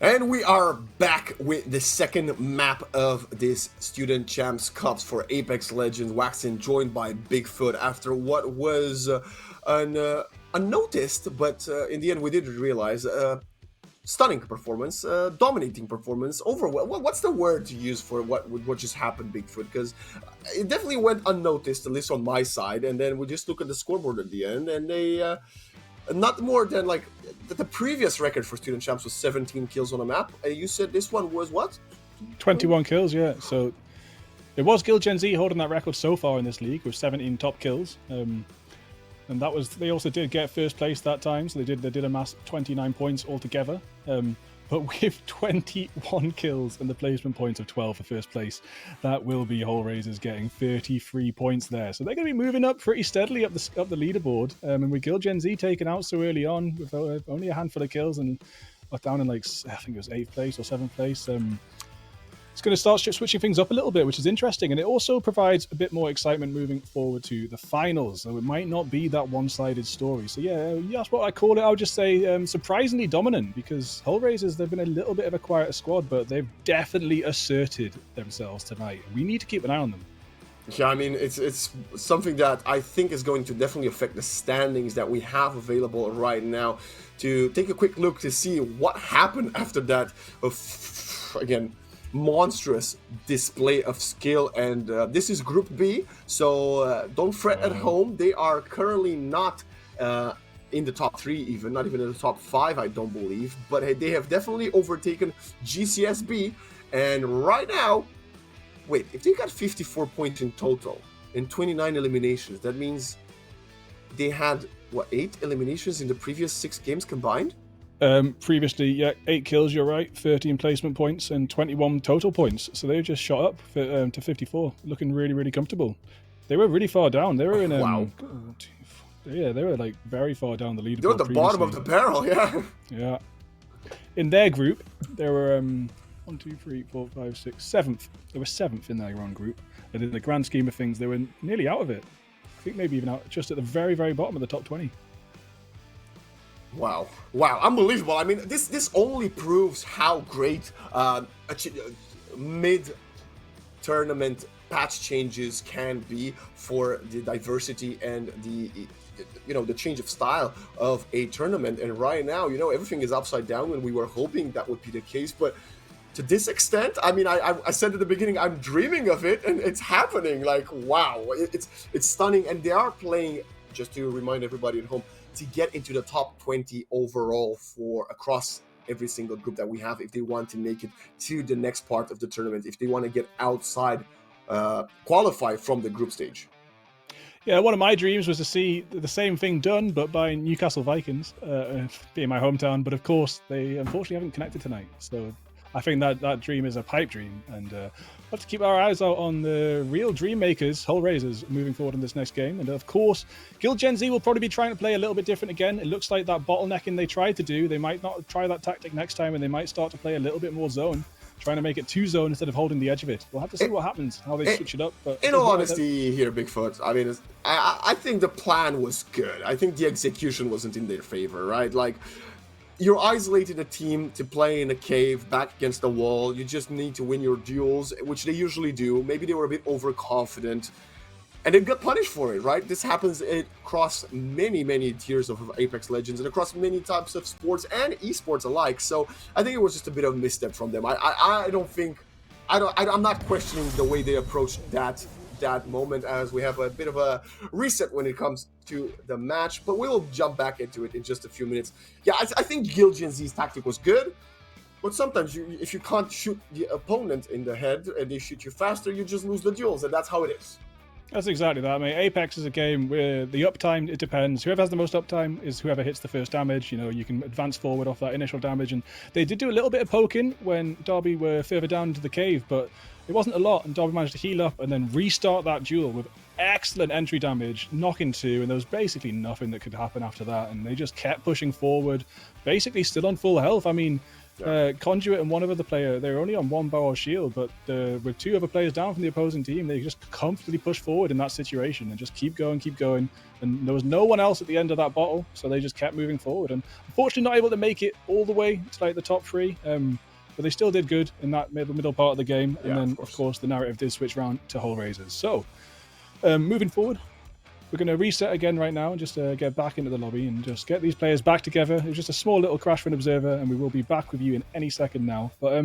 And we are back with the second map of this Student Champs Cups for Apex Legends. Waxen joined by Bigfoot after what was an unnoticed, but in the end we did realize, stunning performance, dominating performance, what's the word to use for what just happened, Bigfoot? Because it definitely went unnoticed, at least on my side, and then we just look at the scoreboard at the end, and they... not more than like the previous record for Student Champs was 17 kills on a map. You said this one was what? 21 kills, yeah. So it was Guild Gen Z holding that record so far in this league with 17 top kills. And that was, they also did get first place that time, so they did amass 29 points altogether. But with 21 kills and the placement points of 12 for first place, that will be Hellraisers getting 33 points there. So they're going to be moving up pretty steadily up the leaderboard. And with Guild Gen Z taken out so early on, with only a handful of kills and down in like, I think it was 8th place or 7th place, it's going to start switching things up a little bit, which is interesting. And it also provides a bit more excitement moving forward to the finals. So it might not be that one-sided story. So yeah, that's what I call it. I would just say surprisingly dominant, because Hellraisers, they've been a little bit of a quieter squad, but they've definitely asserted themselves tonight. We need to keep an eye on them. Yeah, I mean, it's something that I think is going to definitely affect the standings that we have available right now. To take a quick look to see what happened after that, again, monstrous display of skill, and this is Group B, so don't fret at home. They are currently not in the top 3, even not even in the top 5, I don't believe, but they have definitely overtaken GCSB. And right now, wait, if they got 54 points in total in 29 eliminations, that means they had what, 8 eliminations in the previous 6 games combined? Previously, yeah, 8 kills, you're right, 13 placement points and 21 total points. So they just shot up to 54, looking really, really comfortable. They were really far down. They were in wow. Yeah, they were like very far down the leaderboard. They're at the bottom of the barrel, yeah. Yeah. In their group, there were 1, 2, 3, 4, 5, 6, 7th. They were 7th in their own group. And in the grand scheme of things, they were nearly out of it. I think maybe even out just at the very, very bottom of the top 20. Wow, unbelievable. I mean, this only proves how great mid-tournament patch changes can be for the diversity and the change of style of a tournament. And right now, everything is upside down, and we were hoping that would be the case, but to this extent, I mean, I said at the beginning, I'm dreaming of it, and it's happening. Like, wow, it's stunning. And they are playing, just to remind everybody at home, to get into the top 20 overall for across every single group that we have, if they want to make it to the next part of the tournament, if they want to get outside, qualify from the group stage. Yeah, one of my dreams was to see the same thing done, but by Newcastle Vikings, being my hometown. But of course, they unfortunately haven't connected tonight. So I think that dream is a pipe dream, and we'll have to keep our eyes out on the real dream makers, Hellraisers, moving forward in this next game. And of course, Guild Gen Z will probably be trying to play a little bit different again. It looks like that bottlenecking they tried to do, they might not try that tactic next time, and they might start to play a little bit more zone, trying to make it 2 zone instead of holding the edge of it. We'll have to see what happens, how they switch it up. But in all honesty here, Bigfoot, I mean, I think the plan was good. I think the execution wasn't in their favor, right? Like, you're isolating a team to play in a cave back against the wall. You just need to win your duels, which they usually do. Maybe they were a bit overconfident, and they got punished for it, right? This happens across many, many tiers of Apex Legends and across many types of sports and esports alike. So I think it was just a bit of a misstep from them. I'm not questioning the way they approached that moment, as we have a bit of a reset when it comes to the match, but we'll jump back into it in just a few minutes. Yeah, I think Guild Gen Z's tactic was good, but sometimes if you can't shoot the opponent in the head and they shoot you faster, you just lose the duels, and that's how it is. That's exactly that. I mean, Apex is a game where the uptime, it depends. Whoever has the most uptime is whoever hits the first damage. You can advance forward off that initial damage. And they did do a little bit of poking when Derby were further down into the cave, but it wasn't a lot. And Derby managed to heal up and then restart that duel with excellent entry damage, knocking 2, and there was basically nothing that could happen after that. And they just kept pushing forward, basically still on full health. I mean, Yeah. Conduit and one other player, they were only on one bow or shield, but with two other players down from the opposing team, they just comfortably push forward in that situation and just keep going, keep going. And there was no one else at the end of that bottle, so they just kept moving forward. And unfortunately, not able to make it all the way to like the top three. But they still did good in that middle part of the game. And Yeah, then, of of course. course, the narrative did switch round to Hull Raisers. So, moving forward, we're going to reset again right now and just get back into the lobby and just get these players back together. It was just a small little crash for an observer, and we will be back with you in any second now. But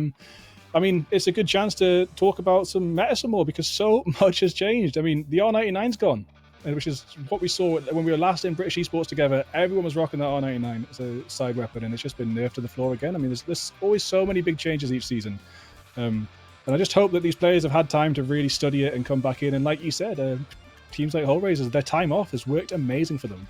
I mean, it's a good chance to talk about some meta some more because so much has changed. I mean, the R99's gone, which is what we saw when we were last in British Esports together. Everyone was rocking that R99 as a side weapon, and it's just been nerfed to the floor again. I mean, there's always so many big changes each season. And I just hope that these players have had time to really study it and come back in. And like you said, teams like Hull Raisers, their time off has worked amazing for them.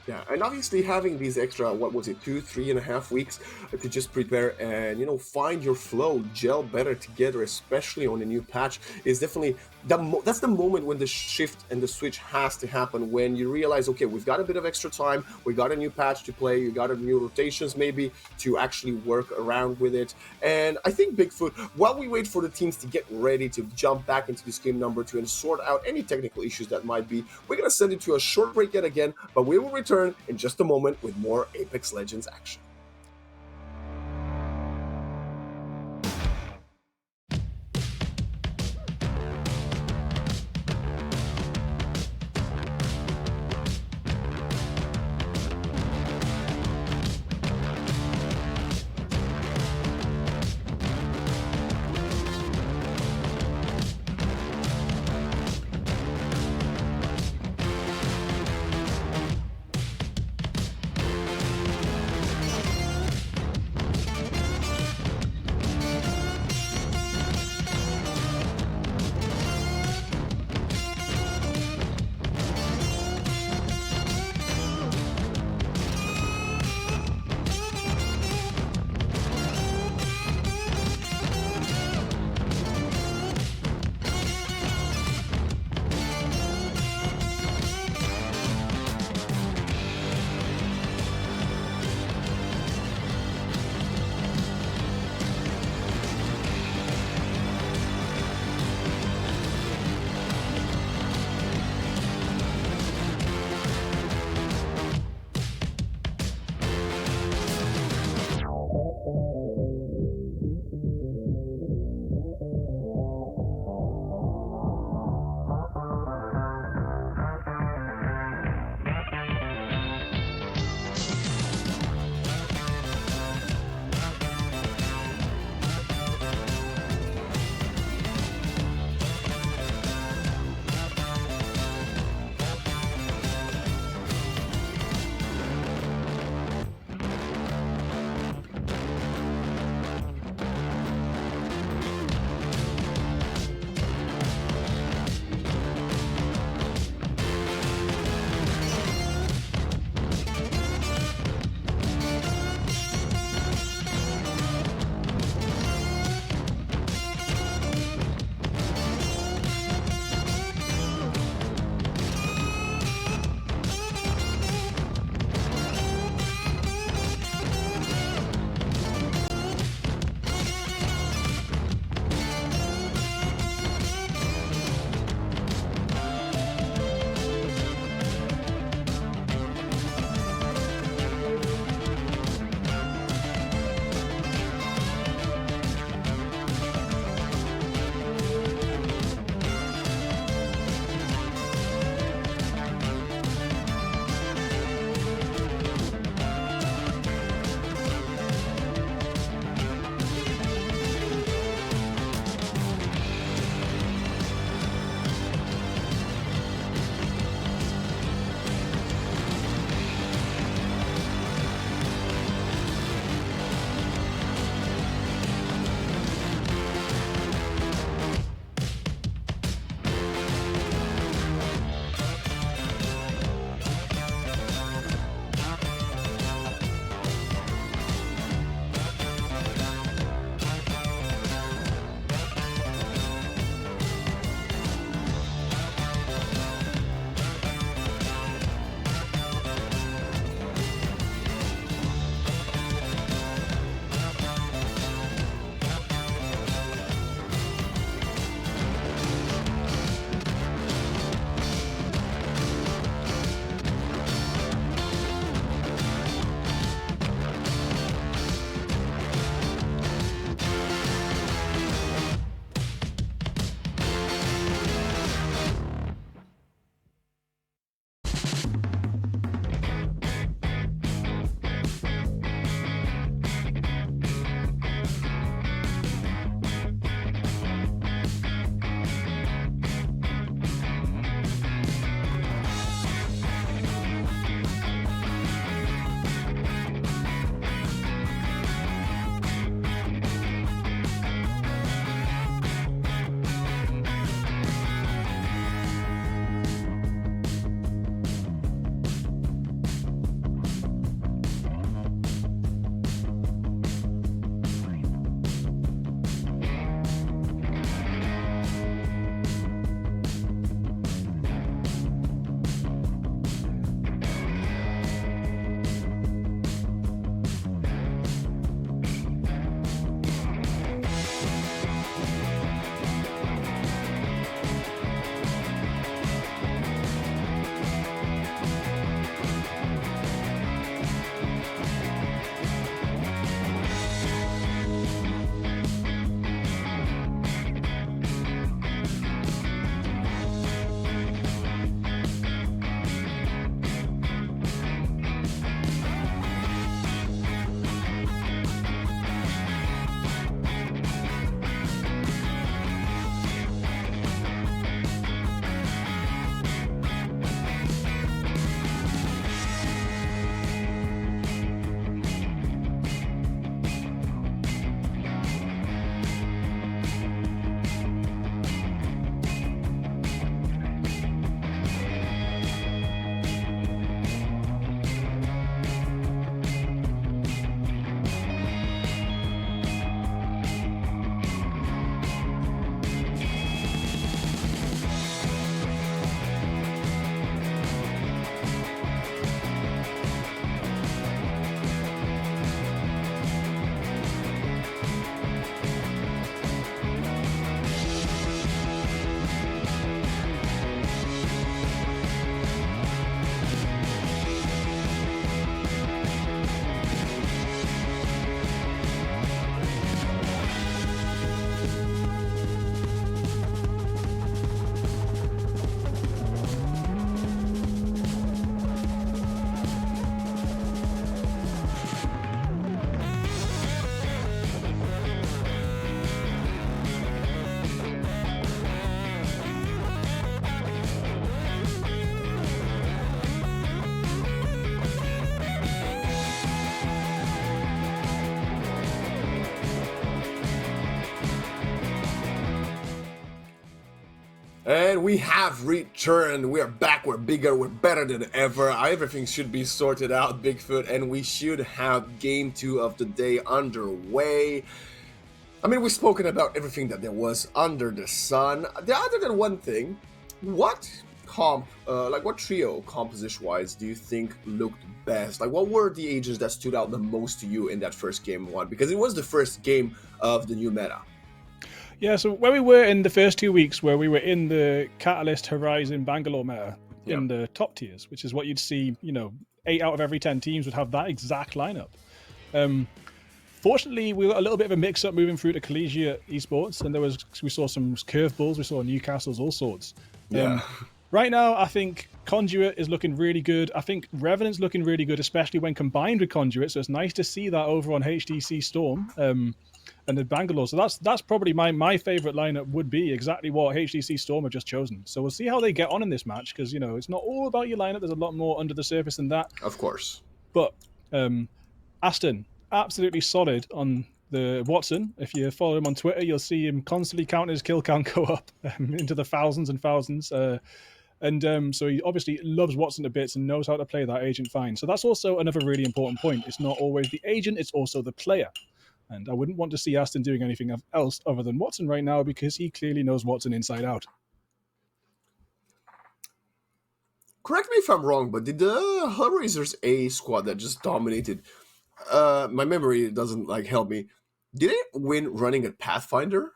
Yeah, and obviously having these extra, what was it, 3.5 weeks to just prepare and, find your flow, gel better together, especially on a new patch, is definitely, that's the moment when the shift and the switch has to happen, when you realize, okay, we've got a bit of extra time, we got a new patch to play, you got a new rotations maybe to actually work around with it. And I think Bigfoot, while we wait for the teams to get ready to jump back into this game number 2 and sort out any technical issues that might be, we're going to send it to a short break yet again, but we will return in just a moment with more Apex Legends action. And we have returned. We are back. We're bigger. We're better than ever. Everything should be sorted out, Bigfoot, and we should have game 2 of the day underway. I mean, we've spoken about everything that there was under the sun. Other than one thing, what what trio composition-wise do you think looked best? Like, what were the agents that stood out the most to you in that first game 1? Because it was the first game of the new meta. Yeah, so where we were in the first 2 weeks, where we were in the Catalyst, Horizon, Bangalore meta, in the top tiers, which is what you'd see, 8 out of every 10 teams would have that exact lineup. Fortunately, we got a little bit of a mix-up moving through to collegiate esports, and we saw some curveballs, we saw Newcastle's, all sorts. Yeah. Right now, I think Conduit is looking really good. I think Revenant's looking really good, especially when combined with Conduit, so it's nice to see that over on HDC Storm. And the Bangalore. So that's probably my favorite lineup would be exactly what HDC Storm have just chosen. So we'll see how they get on in this match, because it's not all about your lineup. There's a lot more under the surface than that. Of course. But Aston, absolutely solid on the Watson. If you follow him on Twitter, you'll see him constantly counting his kill count go up into the thousands and thousands. So he obviously loves Watson to bits and knows how to play that agent fine. So that's also another really important point. It's not always the agent, it's also the player. And I wouldn't want to see Aston doing anything else other than Watson right now, because he clearly knows Watson inside out. Correct me if I'm wrong, but did the Hellraisers A squad that just dominated, my memory doesn't help me, did it win running at Pathfinder?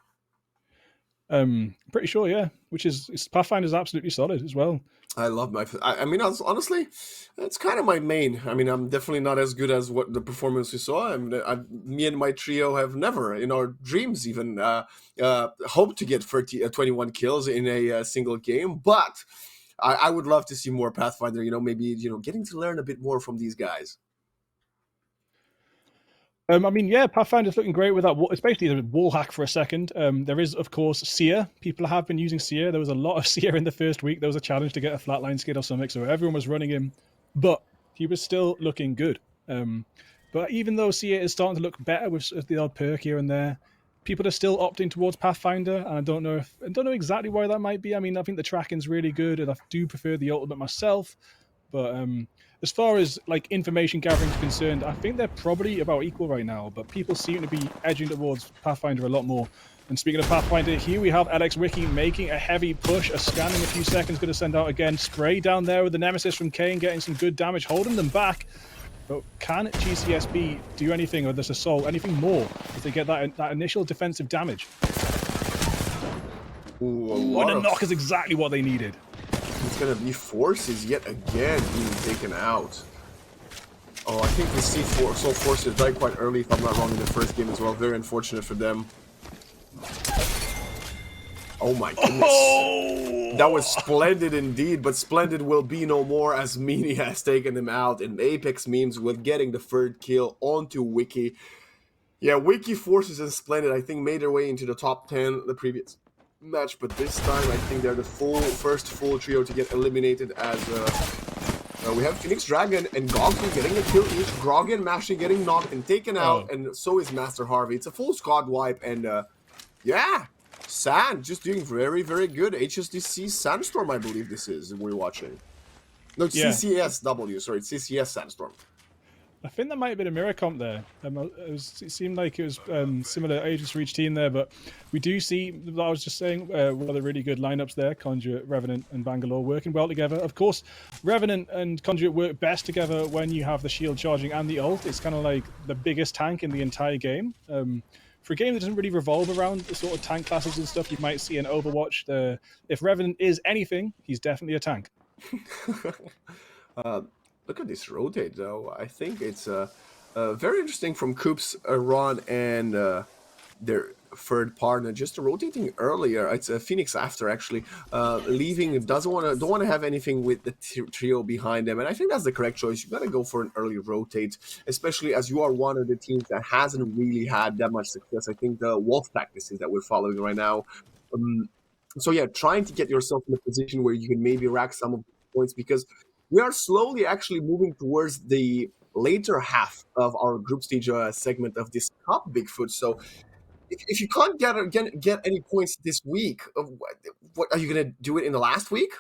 Pretty sure, yeah. Which is Pathfinder's absolutely solid as well. I love my. I mean, honestly, it's kind of my main. I mean, I'm definitely not as good as what the performance we saw. Me and my trio have never, in our dreams, even hoped to get 21 kills in a single game. But I would love to see more Pathfinder. Maybe getting to learn a bit more from these guys. Pathfinder's looking great with that. It's basically a wall hack for a second. There is, of course, Seer. People have been using Seer. There was a lot of Seer in the first week. There was a challenge to get a flatline skid or something, so everyone was running him. But he was still looking good. But even though Seer is starting to look better with the odd perk here and there, people are still opting towards Pathfinder, and I don't know exactly why that might be. I mean, I think the tracking's really good, and I do prefer the ultimate myself. But as far as information gathering is concerned, I think they're probably about equal right now, but people seem to be edging towards Pathfinder a lot more. And speaking of Pathfinder, here we have LX Wiki making a heavy push. A scan in a few seconds, going to send out again. Spray down there with the Nemesis from Kane, getting some good damage, holding them back. But can GCSB do anything, or this Assault, anything more, if they get that initial defensive damage? Ooh, the knock is exactly what they needed. It's going to be Forces yet again being taken out. Oh, I think we see Forces died quite early, if I'm not wrong, in the first game as well. Very unfortunate for them. Oh my goodness. Oh! That was splendid indeed, but splendid will be no more as Meanie has taken him out. And Apex memes with getting the third kill onto Wiki. Yeah, Wiki, Forces, and Splendid, I think, made their way into the top 10 the previous match, but this time I think they're the first full trio to get eliminated, as we have Phoenix Dragon and Gogsby getting a kill each, Grogan Mashy getting knocked and taken out, and so is Master Harvey. It's a full squad wipe, and yeah, Sand just doing very, very good. HSDC Sandstorm, I believe this is, we're watching. No, it's CCSW, sorry, it's CCS Sandstorm. I think there might have been a mirror comp there. It seemed like it was similar agents for each team there, but we do see, I was just saying, one of the really good lineups there, Conduit, Revenant, and Bangalore working well together. Of course, Revenant and Conduit work best together when you have the shield charging and the ult. It's kind of like the biggest tank in the entire game. For a game that doesn't really revolve around the sort of tank classes and stuff you might see in Overwatch, if Revenant is anything, he's definitely a tank. Look at this rotate, though. I think it's very interesting from Coops, Ron, and their third partner. Just rotating earlier. It's Phoenix after actually leaving. Don't want to have anything with the trio behind them, and I think that's the correct choice. You got to go for an early rotate, especially as you are one of the teams that hasn't really had that much success. I think the Wolf practices that we're following right now. So yeah, trying to get yourself in a position where you can maybe rack some of the points, because we are slowly actually moving towards the later half of our group stage segment of this cup, Bigfoot. So if you can't get any points this week, what are you gonna do it in the last week?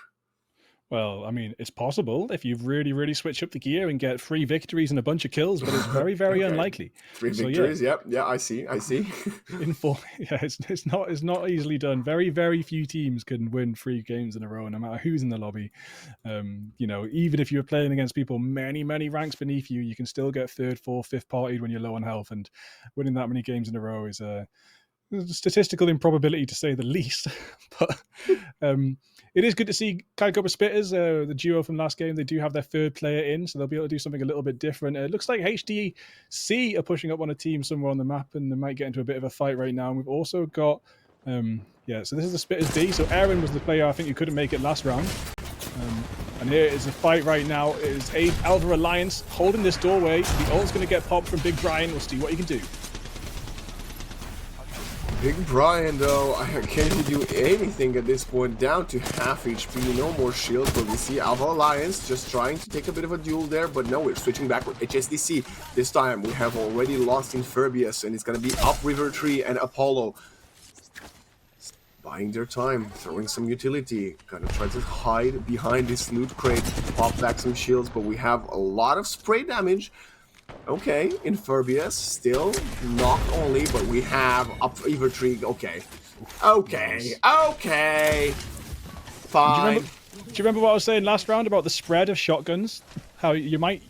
Well, I mean, it's possible if you really, really switch up the gear and get 3 victories and a bunch of kills, but it's very, very Okay, unlikely. 3 So yeah, victories. Yep, yeah, I see. in four, yeah, it's not easily done. Very, very few teams can win 3 games in a row, no matter who's in the lobby. You know, even if you're playing against people many, many ranks beneath you, you can still get third, fourth, fifth partied when you're low on health, and winning that many games in a row is a statistical improbability to say the least. But it is good to see Kai Cobra Spitters, the duo from last game. They do have their 3rd player in, so they'll be able to do something a little bit different. It looks like HDC are pushing up on a team somewhere on the map, and they might get into a bit of a fight right now. And we've also got, so this is the Spitters B. So Aaron was the player I think who couldn't make it last round. And here is a fight right now. It is Alva Alliance holding this doorway. The ult's going to get popped from Big Brian. We'll see what he can do. Big Brian, though, can't he do anything at this point? Down to half HP, no more shields, but we see Alpha Alliance just trying to take a bit of a duel there, but no, we're switching back with HSDC. This time, we have already lost in Furbius, and it's gonna be Upriver Tree and Apollo. Buying their time, throwing some utility, gonna try to hide behind this loot crate, pop back some shields, but we have a lot of spray damage. Okay, Infurbius, still knocked only, but we have Upriver Tree. Okay. Fine. Do you remember what I was saying last round about the spread of shotguns? How you might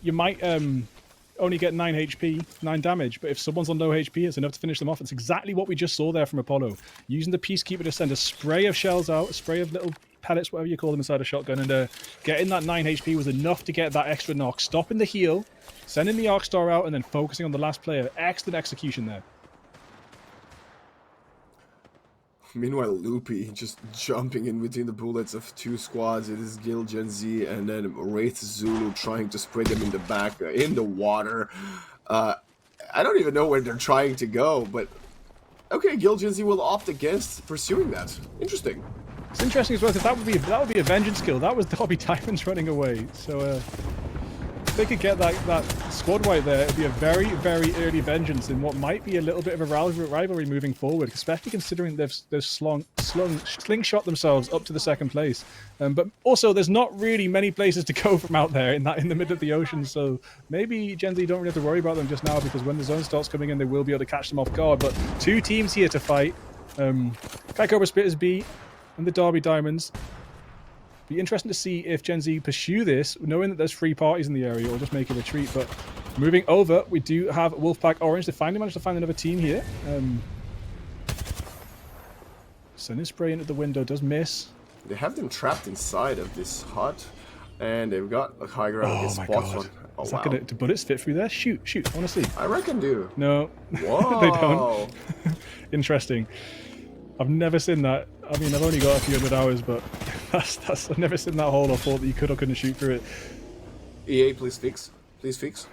only get 9 HP, 9 damage, but if someone's on low HP, it's enough to finish them off. It's exactly what we just saw there from Apollo. Using the Peacekeeper to send a spray of shells out, a spray of little pellets, whatever you call them, inside a shotgun, and getting that 9 HP was enough to get that extra knock, stopping the heal, sending the Arc Star out, and then focusing on the last player. Excellent execution there. Meanwhile, Loopy just jumping in between the bullets of 2 squads. It is Gil Gen Z and then Wraith Zulu trying to spray them in the back, in the water. I don't even know where they're trying to go, but okay, Gil Gen Z will opt against pursuing that. Interesting. It's interesting as well because that would be a vengeance kill. That was Derby Diamonds running away. So if they could get that squad wipe there, it'd be a very, very early vengeance in what might be a little bit of a rivalry moving forward, especially considering they've slingshot themselves up to the 2nd place. But also, there's not really many places to go from out there in the middle of the ocean, so maybe Gen Z don't really have to worry about them just now, because when the zone starts coming in, they will be able to catch them off guard. But 2 teams here to fight. Kai Cobra Spitters B and the Derby Diamonds. Be interesting to see if Gen Z pursue this, knowing that there's 3 parties in the area, or just make a retreat. But moving over, we do have Wolfpack Orange. They finally managed to find another team here. Sending spray into the window does miss. They have them trapped inside of this hut, and they've got a high ground against spots on. Oh, wow. Do bullets fit through there? Shoot, I want to see. I reckon do. No. Whoa. They don't. Interesting. I've never seen that. I mean, I've only got a few hundred hours, but I've never seen that hole or thought that you could or couldn't shoot through it. EA, please fix. Please fix.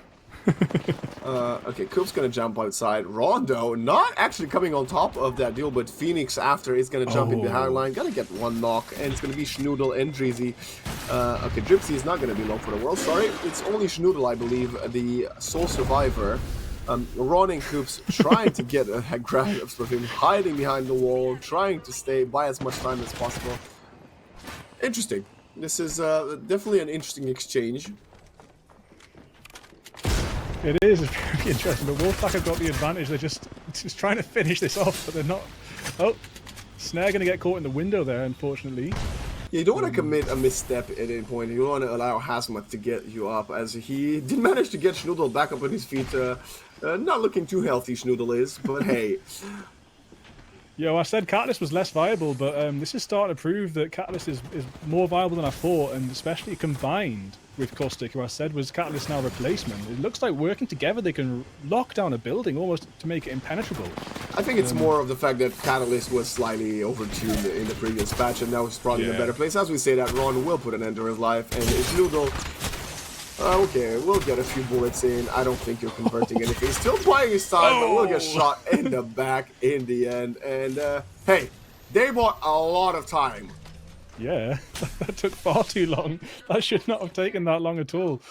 Okay, Coop's gonna jump outside. Rondo not actually coming on top of that deal, but Phoenix after is gonna jump in behind line. Gonna get 1 knock, and it's gonna be Schnoodle and Drizzy. Okay, Dripsy is not gonna be long for the world. Sorry, it's only Schnoodle, I believe, the sole survivor. Ron and Coops trying to get a grab of him, hiding behind the wall, trying to buy as much time as possible. Interesting. This is definitely an interesting exchange. It is. It's very interesting. The Wolfpack have got the advantage. They're just trying to finish this off, but they're not. Oh, Snare going to get caught in the window there, unfortunately. Yeah, you don't want to commit a misstep at any point. You don't want to allow Hazmat to get you up, as he did manage to get Schnoodle back up on his feet. Not looking too healthy, Schnoodle is, but hey. Yeah, well, I said Catalyst was less viable, but this is starting to prove that Catalyst is more viable than I thought, and especially combined with Caustic, who I said was Catalyst now replacement. It looks like working together they can lock down a building almost to make it impenetrable. I think it's more of the fact that Catalyst was slightly overtuned in the previous patch, and now he's probably in a better place. As we say that, Ron will put an end to his life, and Schnoodle, okay, we'll get a few bullets in. I don't think you're converting anything. Still playing his time, but we'll get shot in the back in the end. And, hey, they bought a lot of time. Yeah, that took far too long. That should not have taken that long at all.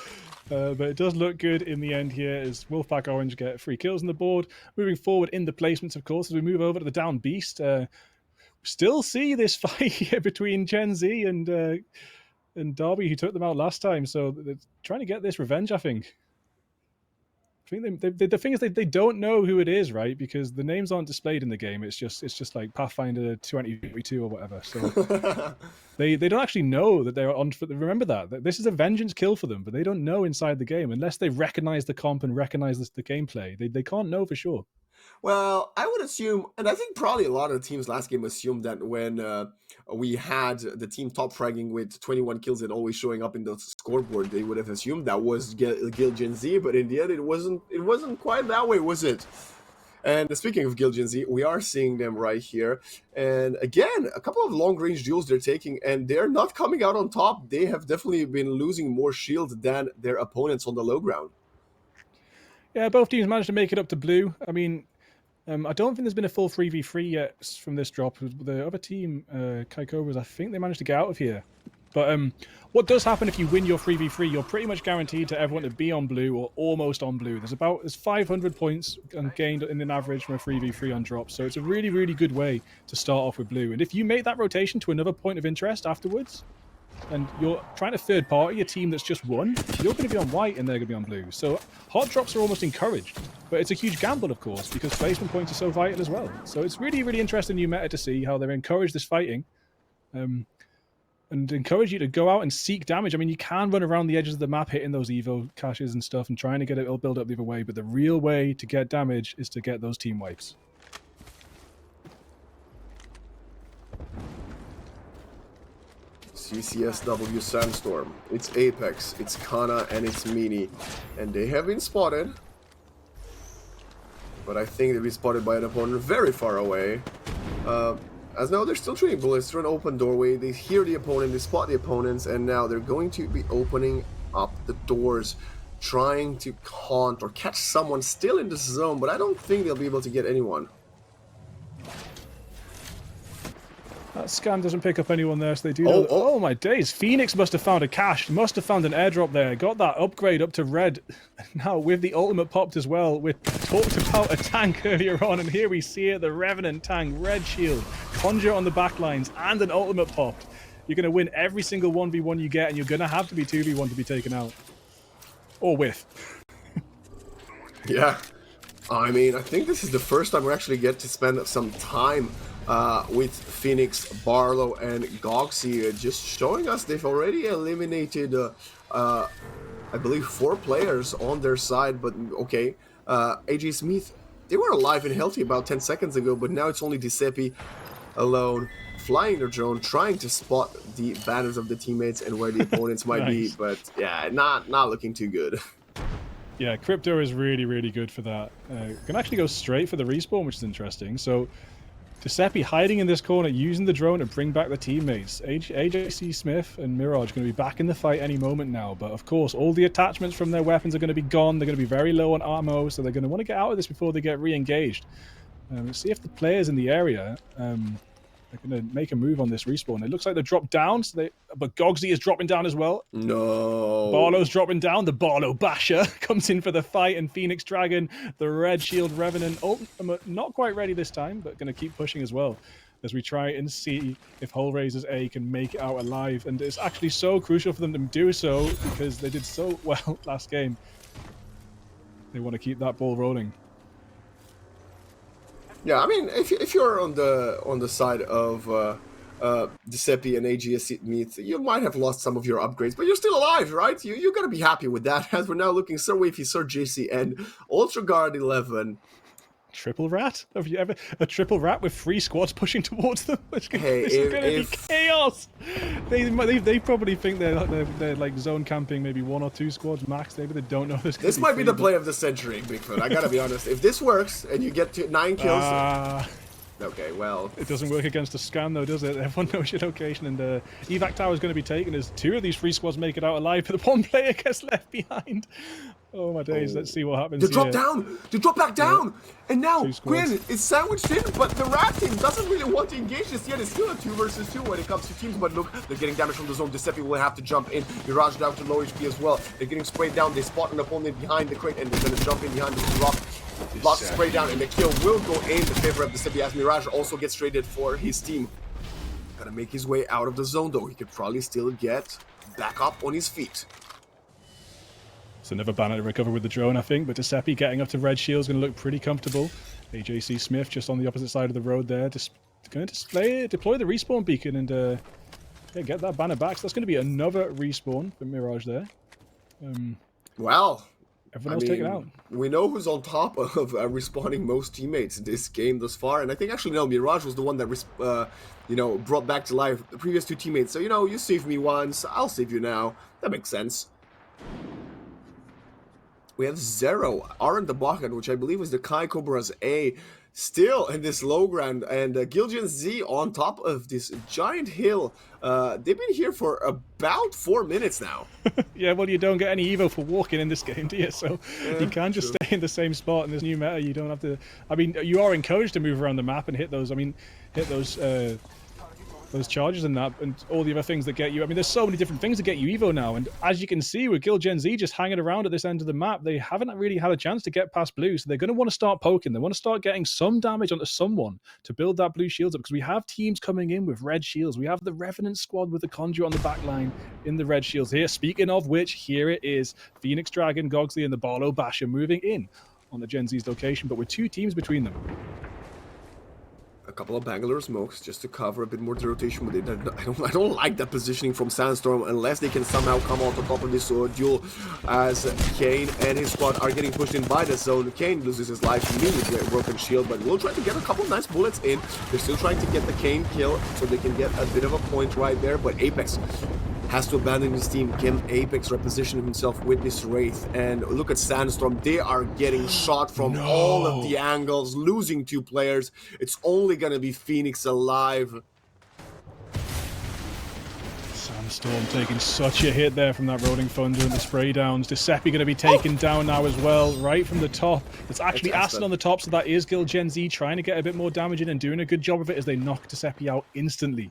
But it does look good in the end here as Wolfpack Orange get 3 kills on the board. Moving forward in the placements, of course, as we move over to the Down Beast. Still see this fight here between Gen Z and Derby, who took them out last time. So they're trying to get this revenge, I think. I think the thing is they don't know who it is, right? Because the names aren't displayed in the game. It's just like Pathfinder 2022 or whatever. So they don't actually know that they're on. Remember that this is a vengeance kill for them, but they don't know inside the game unless they recognize the comp and recognize the gameplay. They can't know for sure. Well, I would assume, and I think probably a lot of the teams last game assumed that when we had the team top fragging with 21 kills and always showing up in the scoreboard, they would have assumed that was Gil Gen Z, but in the end, it wasn't quite that way, was it? And speaking of Gil Gen Z, we are seeing them right here. And again, a couple of long-range duels they're taking, and they're not coming out on top. They have definitely been losing more shield than their opponents on the low ground. Yeah, both teams managed to make it up to blue. I mean, I don't think there's been a full 3v3 yet from this drop. The other team, Kai Cobras, I think they managed to get out of here. But what does happen if you win your 3v3, you're pretty much guaranteed to everyone to be on blue or almost on blue. There's 500 points gained in an average from a 3v3 on drop. So it's a really, really good way to start off with blue. And if you make that rotation to another point of interest afterwards, and you're trying to third party a team that's just won, you're going to be on white and they're going to be on blue. So hot drops are almost encouraged, but it's a huge gamble, of course, because placement points are so vital as well. So it's really, really interesting new meta to see how they've encouraged this fighting and encourage you to go out and seek damage. I mean, you can run around the edges of the map hitting those Evo caches and stuff and trying to get it all build up the other way, but the real way to get damage is to get those team wipes. CCSW Sandstorm, it's Apex, it's Kana, and it's Mini. And they have been spotted. But I think they've been spotted by an opponent very far away. As now they're still shooting bullets through an open doorway. They hear the opponent, they spot the opponents, and now they're going to be opening up the doors, trying to haunt or catch someone still in the zone, but I don't think they'll be able to get anyone. That scan doesn't pick up anyone there, so they do know oh my days. Phoenix must have found a cache, must have found an airdrop there, got that upgrade up to red. Now with the ultimate popped as well. We talked about a tank earlier on, and here we see it, the Revenant tank, red shield, Conjure on the back lines, and an ultimate popped. You're going to win every single 1v1 you get, and you're going to have to be 2v1 to be taken out. Or with. Yeah. I mean, I think this is the first time we actually get to spend some time with Phoenix, Barlow, and Goxie, just showing us they've already eliminated, I believe, 4 players on their side, but okay. AJ Smith, they were alive and healthy about 10 seconds ago, but now it's only Giuseppe alone, flying their drone, trying to spot the banners of the teammates and where the opponents might be, but yeah, not looking too good. Yeah, Crypto is really, really good for that. Can actually go straight for the respawn, which is interesting. So Giuseppe hiding in this corner, using the drone to bring back the teammates. AJC Smith and Mirage going to be back in the fight any moment now. But of course, all the attachments from their weapons are going to be gone. They're going to be very low on ammo, so they're going to want to get out of this before they get re-engaged. Let's see if the players in the area are going to make a move on this respawn. It looks like they dropped down, so but Gogsy is dropping down as well. No. Barlow's dropping down. The Barlow Basher comes in for the fight, and Phoenix Dragon, the Red Shield Revenant, ultimate, not quite ready this time, but going to keep pushing as well as we try and see if Hullraiser's A can make it out alive. And it's actually so crucial for them to do so because they did so well last game. They want to keep that ball rolling. Yeah, I mean, if you're on the side of Giuseppe and AGS Meat, you might have lost some of your upgrades, but you're still alive, right? You gotta be happy with that. As we're now looking Sir Wavy, Sir JC, and Ultra Guard 11. Triple rat? Have you ever a triple rat with 3 squads pushing towards them? Hey, this is gonna be chaos. They probably think they're like zone camping, maybe 1 or 2 squads max. Maybe they don't know this. This might be the play of the century, Bigfoot. I gotta be honest. If this works and you get to 9 kills, okay, well, it doesn't work against a scan though, does it? Everyone knows your location, and evac tower is going to be taken as 2 of these 3 squads make it out alive, but the 1 player gets left behind. Oh my days, let's see what happens They drop here. down! They drop back down! And now, Two squads. Quinn is sandwiched in, but the Rat team doesn't really want to engage this yet. It's still a 2 versus 2 when it comes to teams, but look, they're getting damage from the zone. Giuseppe will have to jump in. Mirage down to low HP as well. They're getting sprayed down. They spot an opponent behind the crate, and they're going to jump in behind the drop. Lots of spray down, and the kill will go in favor of Giuseppe as Mirage also gets traded for his team. Gotta make his way out of the zone, though. He could probably still get back up on his feet. It's another banner to recover with the drone, I think, but Giuseppe getting up to red shield is going to look pretty comfortable. AJC Smith just on the opposite side of the road there, just going to deploy the respawn beacon and yeah, get that banner back. So that's going to be another respawn for Mirage there. Well, everyone else taken out. We know who's on top of respawning most teammates this game thus far, and I think actually no, Mirage was the one that you know, brought back to life the previous 2 teammates. So you know, you saved me once, I'll save you now. That makes sense. We have Zero, Aren't the Bucket, which I believe is the Kai Cobra's A, still in this low ground, and Gilgen Z on top of this giant hill. They've been here for about 4 minutes now. Yeah, well, you don't get any evo for walking in this game, do you? So yeah, you can just stay in the same spot in this new meta. You don't have to. I mean, you are encouraged to move around the map and hit those. I mean, hit those charges and that, and all the other things that get you. I mean, there's so many different things that get you evo now, and as you can see with Gil Gen Z just hanging around at this end of the map, they haven't really had a chance to get past blue, so they're going to want to start poking. They want to start getting some damage onto someone to build that blue shields up, because we have teams coming in with red shields. We have the Revenant squad with the Conjure on the back line in the red shields here. Speaking of which, here it is. Phoenix Dragon, Gogsley, and the Barlow Basher moving in on the Gen Z's location, but with 2 teams between them. A couple of Bangalore smokes just to cover a bit more the rotation, but I don't like that positioning from Sandstorm unless they can somehow come out on top of this duel, as Kane and his squad are getting pushed in by the zone. Kane loses his life immediately with a broken shield, but will try to get a couple of nice bullets in. They're still trying to get the Kane kill so they can get a bit of a point right there, but Apex has to abandon his team. Can Apex reposition himself with this Wraith? And look at Sandstorm. They are getting shot from all of the angles, losing 2 players. It's only going to be Phoenix alive. Sandstorm taking such a hit there from that Rolling Thunder and the spray downs. Giuseppe going to be taken down now as well, right from the top. It's actually Aston on the top, so that is Gil Gen Z trying to get a bit more damage in and doing a good job of it as they knock Giuseppe out instantly.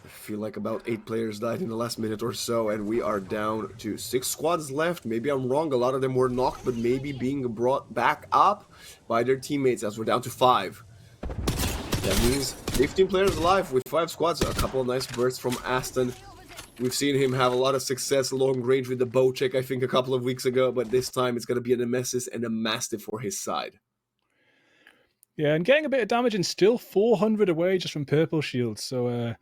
I feel like about 8 players died in the last minute or so, and we are down to 6 squads left. Maybe I'm wrong, a lot of them were knocked, but maybe being brought back up by their teammates as we're down to 5. That means 15 players alive with 5 squads. A couple of nice bursts from Aston. We've seen him have a lot of success long range with the bow check, I think, a couple of weeks ago, but this time it's going to be a Nemesis and a Mastiff for his side. Yeah, and getting a bit of damage and still 400 away just from purple shields, so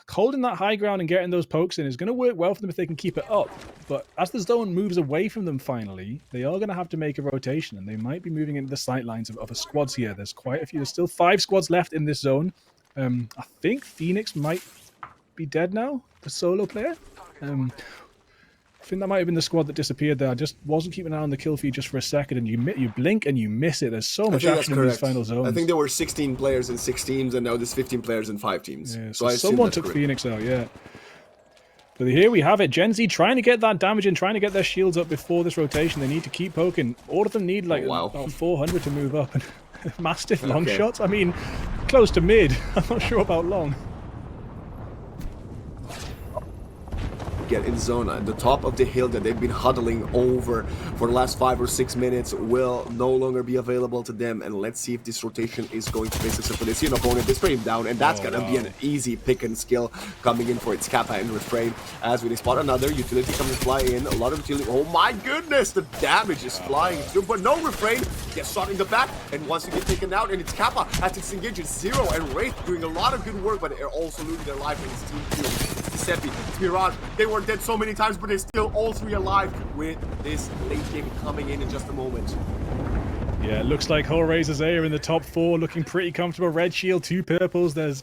holding that high ground and getting those pokes in is going to work well for them if they can keep it up. But as the zone moves away from them finally, they are going to have to make a rotation, and they might be moving into the sight lines of other squads here. There's quite a few. There's still 5 squads left in this zone. I think Phoenix might be dead now, the solo player. I think that might have been the squad that disappeared there. I just wasn't keeping an eye on the kill feed just for a second, and you blink and you miss it. There's so much action in these final zones. I think there were 16 players in 6 teams, and now there's 15 players in 5 teams. Yeah, so someone took Phoenix out, yeah. But here we have it. Gen Z trying to get that damage and trying to get their shields up before this rotation. They need to keep poking. All of them need like about 400 to move up. And Mastiff long shots? I mean, close to mid. I'm not sure about long. Get in zone at the top of the hill that they've been huddling over for the last 5 or 6 minutes will no longer be available to them, and let's see if this rotation is going to be successful. They see an opponent, they spray him down, and that's gonna be an easy pick and skill coming in for its Kappa and Refrain. As we spot another utility coming to fly in, a lot of utility. Oh my goodness, the damage is flying through, but no Refrain gets shot in the back, and once you get taken out, and it's Kappa as it's engaged. Zero and Wraith doing a lot of good work, but they're also losing their life in his team too. It's Giuseppe, it's Mirage. They were dead so many times, but they're still all 3 alive with this late game coming in just a moment. Yeah, it looks like Hellraiser's A are in the top 4, looking pretty comfortable. Red shield, 2 purples. They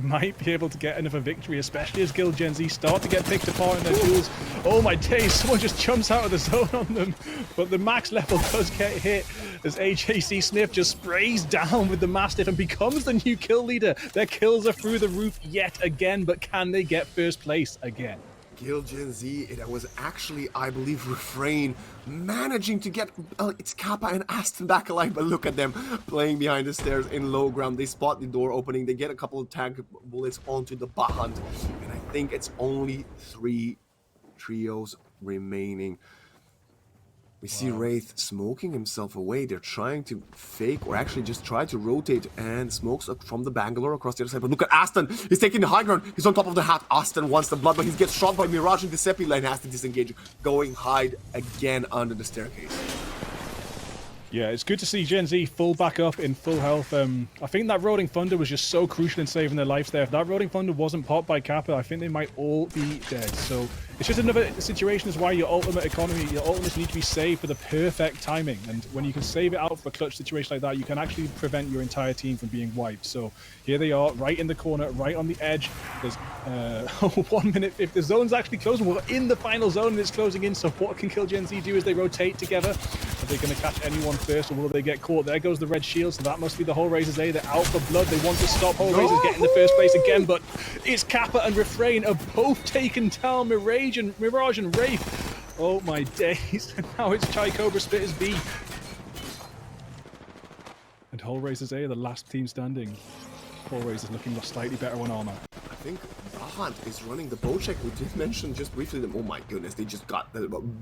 might be able to get another victory, especially as Gil Gen Z start to get picked apart in their duels. Oh my days, someone just jumps out of the zone on them, but the max level does get hit as AJC Smith just sprays down with the Mastiff and becomes the new kill leader. Their kills are through the roof yet again, but can they get first place again? Gilgen Z, it was actually, I believe, Refrain managing to get it's Kappa and Aston back alive, but look at them playing behind the stairs in low ground. They spot the door opening, they get a couple of tag bullets onto the Bahant, and I think it's only 3 trios remaining. We see Wraith smoking himself away. They're trying to fake or actually just try to rotate, and smokes up from the Bangalore across the other side. But look at Aston. He's taking the high ground. He's on top of the hat. Aston wants the blood, but he gets shot by Mirage and Giuseppe. Line has to disengage. Going hide again under the staircase. Yeah, it's good to see Gen Z full back up in full health. I think that Rolling Thunder was just so crucial in saving their lives there. If that Rolling Thunder wasn't popped by Kappa, I think they might all be dead. So it's just another situation is why your ultimate economy, your ultimates need to be saved for the perfect timing. And when you can save it out for a clutch situation like that, you can actually prevent your entire team from being wiped. So here they are, right in the corner, right on the edge. There's 1 minute. If the zone's actually closing, we're in the final zone and it's closing in. So what can Kill Gen Z do as they rotate together? Are they going to catch anyone first, or will they get caught? There goes the red shield, so that must be the Whole Razors A. They're out for blood. They want to stop Whole Razors getting the first place again, but it's Kappa and Refrain are both taken down. Mirage and Wraith. Oh my days. And now it's Chai Cobra Spitters B. And Whole Razors A are the last team standing. Whole Razors looking slightly better on armor. I think Bahant is running the bow check. We did mention just briefly that, oh my goodness, they just got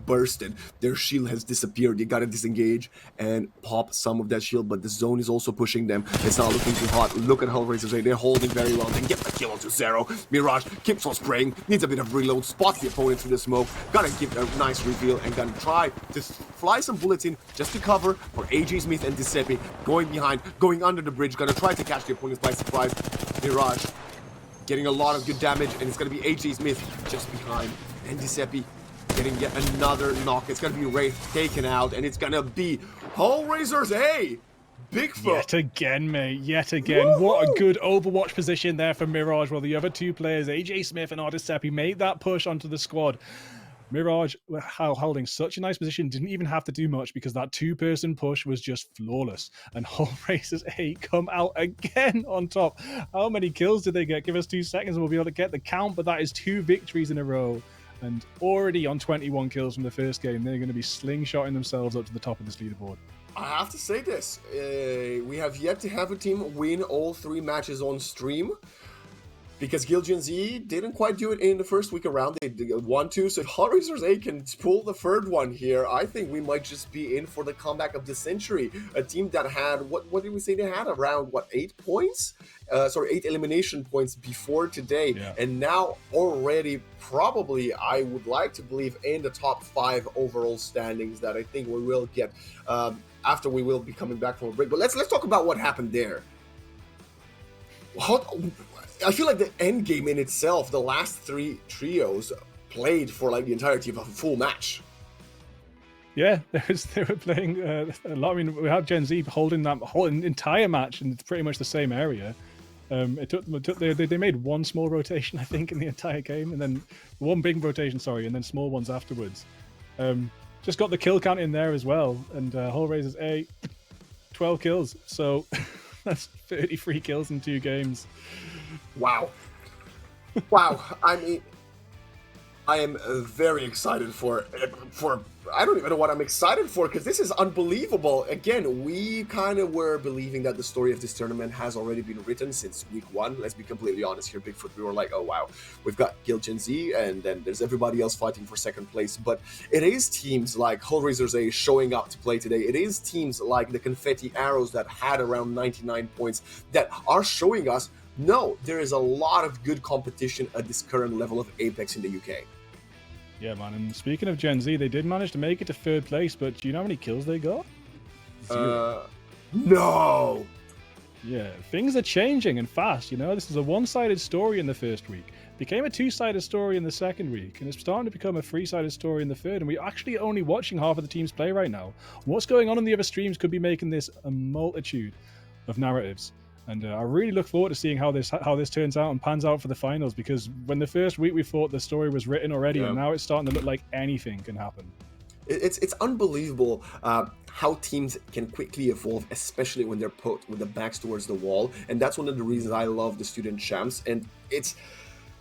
bursted. Their shield has disappeared. They gotta disengage and pop some of that shield, but the zone is also pushing them. It's not looking too hot. Look at Hellraisers. They're holding very well. They get the kill onto Zero. Mirage keeps on spraying, needs a bit of reload, spots the opponent through the smoke, gotta give a nice reveal and gonna try to fly some bullets in just to cover for AJ Smith and Giuseppe. Going behind, going under the bridge, gonna try to catch the opponents by surprise. Mirage getting a lot of good damage, and it's going to be AJ Smith just behind. And Giuseppe getting yet another knock. It's going to be Wraith taken out, and it's going to be Whole Razors A. Bigfoot. Yet again, mate. Yet again. Woo-hoo! What a good Overwatch position there for Mirage, while the other two players, AJ Smith and Giuseppe, made that push onto the squad. Mirage, holding such a nice position, didn't even have to do much because that two-person push was just flawless. And Whole Razors A come out again on top. How many kills did they get? Give us 2 seconds and we'll be able to get the count, but that is 2 victories in a row. And already on 21 kills from the first game, they're going to be slingshotting themselves up to the top of this leaderboard. I have to say this. We have yet to have a team win all 3 matches on stream, because Gilgen Z didn't quite do it in the first week around. They won 2, so if Hellraisers A can pull the 3rd one here, I think we might just be in for the comeback of the century. A team that had, what did we say they had? Around, 8 points? 8 elimination points before today. Yeah. And now already probably, I would like to believe, in the top 5 overall standings that I think we will get after we will be coming back from a break. But let's talk about what happened there. I feel like the end game in itself, the last 3 trios played for the entirety of a full match. Yeah, they were playing a lot. I mean, we had Gen Z holding that whole entire match in pretty much the same area. They made 1 small rotation, I think, in the entire game, and then 1 big rotation, and then small ones afterwards. Just got the kill count in there as well, and Whole Razors A, 12 kills. So that's 33 kills in 2 games. Wow. Wow. I mean, I am very excited for I don't even know what I'm excited for, because this is unbelievable. Again, we kind of were believing that the story of this tournament has already been written since week 1. Let's be completely honest here, Bigfoot. We were like, oh wow, we've got Gilgen Z, and then there's everybody else fighting for 2nd place. But it is teams like Whole Razors A showing up to play today. It is teams like the Confetti Arrows that had around 99 points that are showing us, no, there is a lot of good competition at this current level of Apex in the UK. Yeah, man. And speaking of Gen Z, they did manage to make it to 3rd place, but do you know how many kills they got? 0. No! Yeah, things are changing and fast, This is a one-sided story in the first week. Became a 2-sided story in the 2nd week, and it's starting to become a 3-sided story in the 3rd, and we're actually only watching half of the teams play right now. What's going on in the other streams could be making this a multitude of narratives. And I really look forward to seeing how this turns out and pans out for the finals, because when the first week we thought the story was written already, and now it's starting to look like anything can happen. It's unbelievable how teams can quickly evolve, especially when they're put with the backs towards the wall. And that's one of the reasons I love the student champs. And it's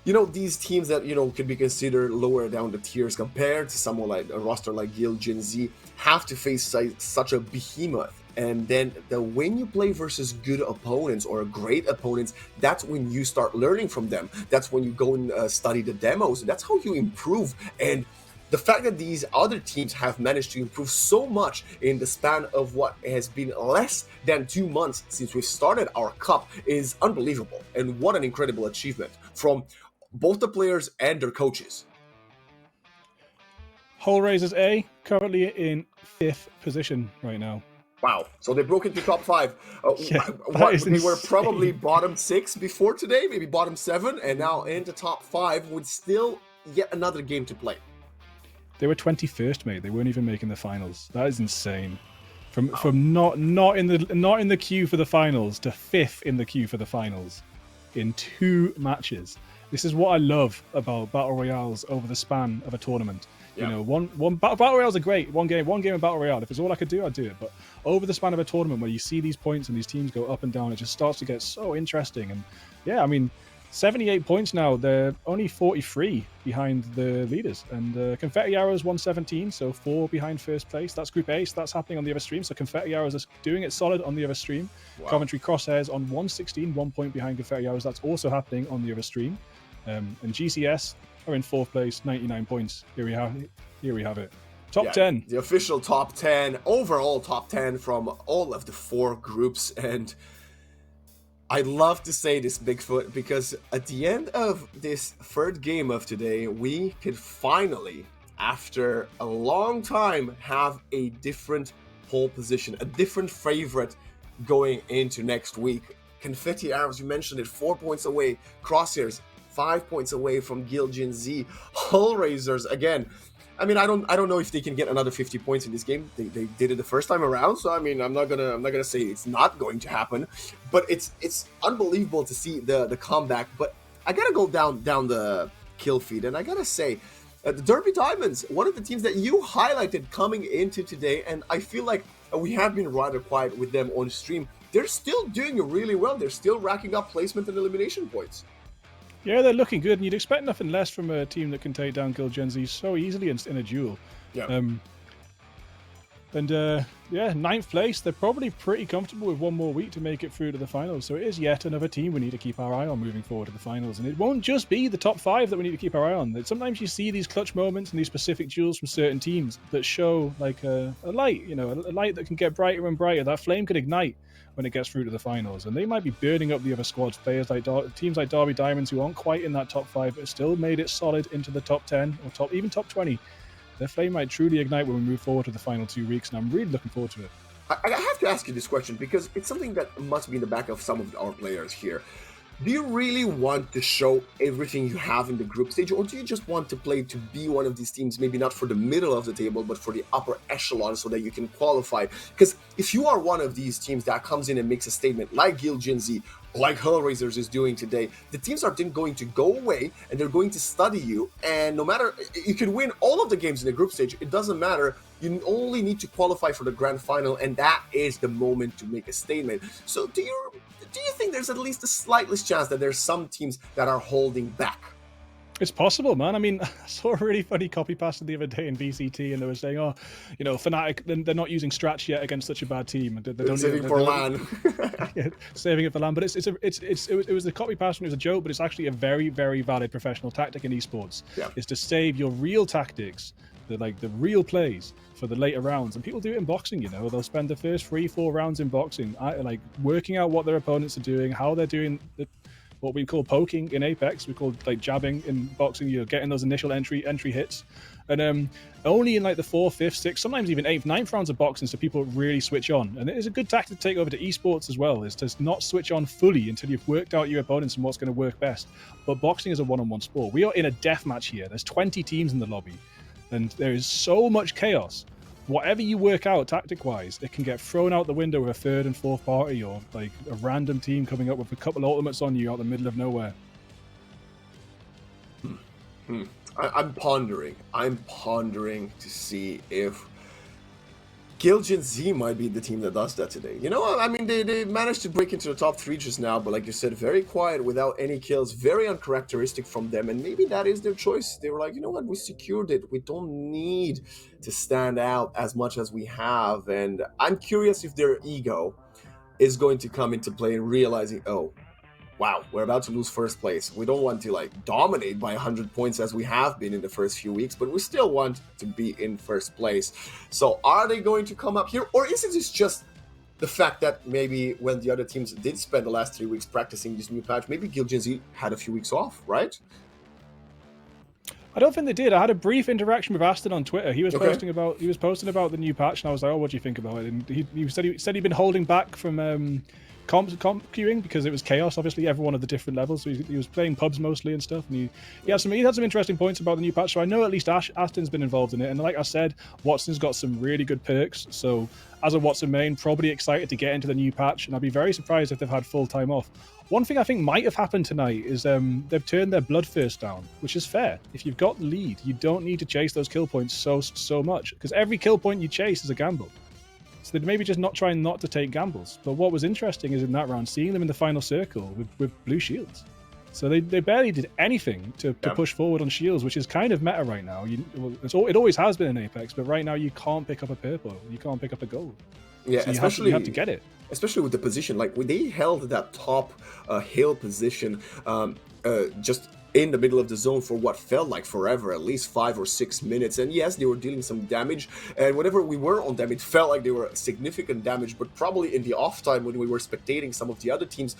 These teams that could be considered lower down the tiers compared to someone like a roster like Gil Gen Z have to face such a behemoth. And then when you play versus good opponents or great opponents, that's when you start learning from them. That's when you go and study the demos. That's how you improve. And the fact that these other teams have managed to improve so much in the span of what has been less than 2 months since we started our cup is unbelievable. And what an incredible achievement from both the players and their coaches. Hellraisers A currently in 5th position right now. Wow. So they broke into top 5. Yeah, that is we were insane. probably bottom 6 before today, maybe bottom 7, and now into top 5 with still yet another game to play. They were 21st, mate. They weren't even making the finals. That is insane. From not in the queue for the finals to 5th in the queue for the finals in 2 matches. This is what I love about battle royales over the span of a tournament. Yeah. You know, one battle royales are great. One game of battle royale. If it's all I could do, I'd do it. But over the span of a tournament where you see these points and these teams go up and down, it just starts to get so interesting. And yeah, I mean, 78 points now. They're only 43 behind the leaders. And Confetti Arrows 117, so 4 behind first place. That's Group A, so that's happening on the other stream. So Confetti Arrows is doing it solid on the other stream. Wow. Coventry Crosshairs on 116, 1 point behind Confetti Arrows. That's also happening on the other stream. And GCS are in 4th place, 99 points. Here we have it. Top 10. The official top 10, overall top 10 from all of the 4 groups. And I love to say this, Bigfoot, because at the end of this 3rd game of today, we could finally, after a long time, have a different pole position, a different favorite going into next week. Confetti Arrows, you mentioned it, 4 points away. Crosshairs, 5 points away from Gil Gen Z. Hellraisers, again, I mean, I don't know if they can get another 50 points in this game. They did it the first time around, so I mean, I'm not gonna say it's not going to happen, but it's unbelievable to see the comeback. But I gotta go down the kill feed, and I gotta say, the Derby Diamonds, one of the teams that you highlighted coming into today, and I feel like we have been rather quiet with them on stream. They're still doing really well. They're still racking up placement and elimination points. Yeah, they're looking good, and you'd expect nothing less from a team that can take down Gil Gen Z so easily in a duel. Yeah. Yeah, 9th place. They're probably pretty comfortable with one more week to make it through to the finals. So it is yet another team we need to keep our eye on moving forward to the finals. And it won't just be the top 5 that we need to keep our eye on. Sometimes you see these clutch moments and these specific duels from certain teams that show like a light, a light that can get brighter and brighter. That flame could ignite when it gets through to the finals, and they might be burning up the other squads. Players like teams like Derby Diamonds, who aren't quite in that top 5, but still made it solid into the top 10 or even top 20. Their flame might truly ignite when we move forward to the final 2 weeks, and I'm really looking forward to it. I have to ask you this question because it's something that must be in the back of some of our players here. Do you really want to show everything you have in the group stage, or do you just want to play to be one of these teams, maybe not for the middle of the table, but for the upper echelon so that you can qualify? Because if you are one of these teams that comes in and makes a statement like Gil Gen Z, like Hellraisers is doing today, the teams are then going to go away and they're going to study you. And no matter, you can win all of the games in the group stage, it doesn't matter. You only need to qualify for the grand final, and that is the moment to make a statement. So do you think there's at least a slightest chance that there's some teams that are holding back? It's possible, man. I mean, I saw a really funny copy paste the other day in VCT, and they were saying, "Oh, Fnatic, they're not using Stratch yet against such a bad team. They don't saving for LAN." Yeah, saving it for LAN. But it was a copy paste and it was a joke, but it's actually a very, very valid professional tactic in esports. Yeah. Is to save your real tactics, the real plays for the later rounds. And people do it in boxing. They'll spend the first 3-4 rounds in boxing, like working out what their opponents are doing, how they're doing what we call poking in Apex. We call like jabbing in boxing. You're getting those initial entry hits, and only in like the 4th, 5th, 6th, sometimes even 8th, 9th rounds of boxing, so people really switch on. And it is a good tactic to take over to esports as well, is to not switch on fully until you've worked out your opponents and what's going to work best. But boxing is a one-on-one sport. We are in a death match here. There's 20 teams in the lobby, and there is so much chaos. Whatever you work out tactic-wise, it can get thrown out the window with a 3rd and 4th party, or like a random team coming up with a couple of ultimates on you out the middle of nowhere. I'm pondering to see if Gilgen Z might be the team that does that today. You know, I mean, they managed to break into the top 3 just now, but like you said, very quiet without any kills, very uncharacteristic from them, and maybe that is their choice. They were like, you know what, we secured it. We don't need to stand out as much as we have, and I'm curious if their ego is going to come into play and realizing, oh, wow, we're about to lose first place. We don't want to like dominate by 100 points as we have been in the first few weeks, but we still want to be in first place. So are they going to come up here, or is it just the fact that maybe when the other teams did spend the last 3 weeks practicing this new patch, maybe Gilgen Z had a few weeks off, right? I don't think they did. I had a brief interaction with Aston on Twitter. He was Okay. posting about the new patch, and I was like, "Oh, what do you think about it?" And he said he'd been holding back from comp queuing because it was chaos. Obviously, everyone at the different levels. So he was playing pubs mostly and stuff. And he had some interesting points about the new patch. So I know at least Aston's been involved in it. And like I said, Watson's got some really good perks. So as a Watson main, probably excited to get into the new patch. And I'd be very surprised if they've had full time off. One thing I think might have happened tonight is they've turned their Bloodthirst down, which is fair. If you've got the lead, you don't need to chase those kill points so much, because every kill point you chase is a gamble. So they'd maybe just trying not to take gambles. But what was interesting is in that round, seeing them in the final circle with blue shields. So they barely did anything to push forward on shields, which is kind of meta right now. It always has been in Apex, but right now you can't pick up a purple, you can't pick up a gold. Yeah, so especially you have to get it. Especially with the position, like when they held that top hill position just in the middle of the zone for what felt like forever, at least 5 or 6 minutes. And yes, they were dealing some damage, and whenever we were on them, it felt like they were significant damage, but probably in the off time when we were spectating some of the other teams,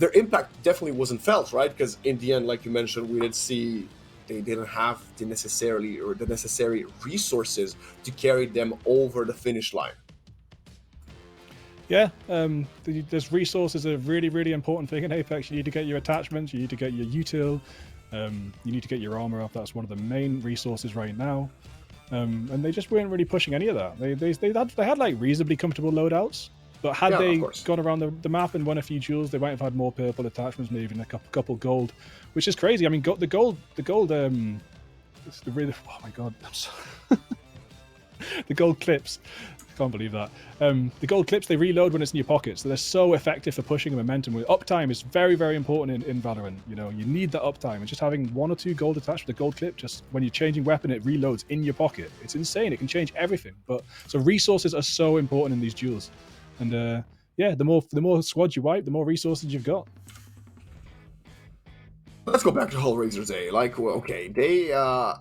their impact definitely wasn't felt, right? Because in the end, like you mentioned, we did see they didn't have the necessary resources to carry them over the finish line. Yeah, there's resources are a really, really important thing in Apex. You need to get your attachments, you need to get your util, you need to get your armor up. That's one of the main resources right now. And they just weren't really pushing any of that. They had like reasonably comfortable loadouts, but had they gone around the map and won a few jewels, they might have had more purple attachments, maybe even a couple gold, which is crazy. I mean, the gold, it's the really, oh my god, I'm sorry. The gold clips. I can't believe that. The gold clips, they reload when it's in your pocket, so they're so effective for pushing momentum. With uptime is very, very important in Valorant. You know, you need that uptime, and just having 1 or 2 gold attached with the gold clip, just when you're changing weapon, it reloads in your pocket. It's insane. It can change everything. But so resources are so important in these duels, and yeah, the more squads you wipe, the more resources you've got. Let's go back to Hellraiser's A. Like, well, okay, they are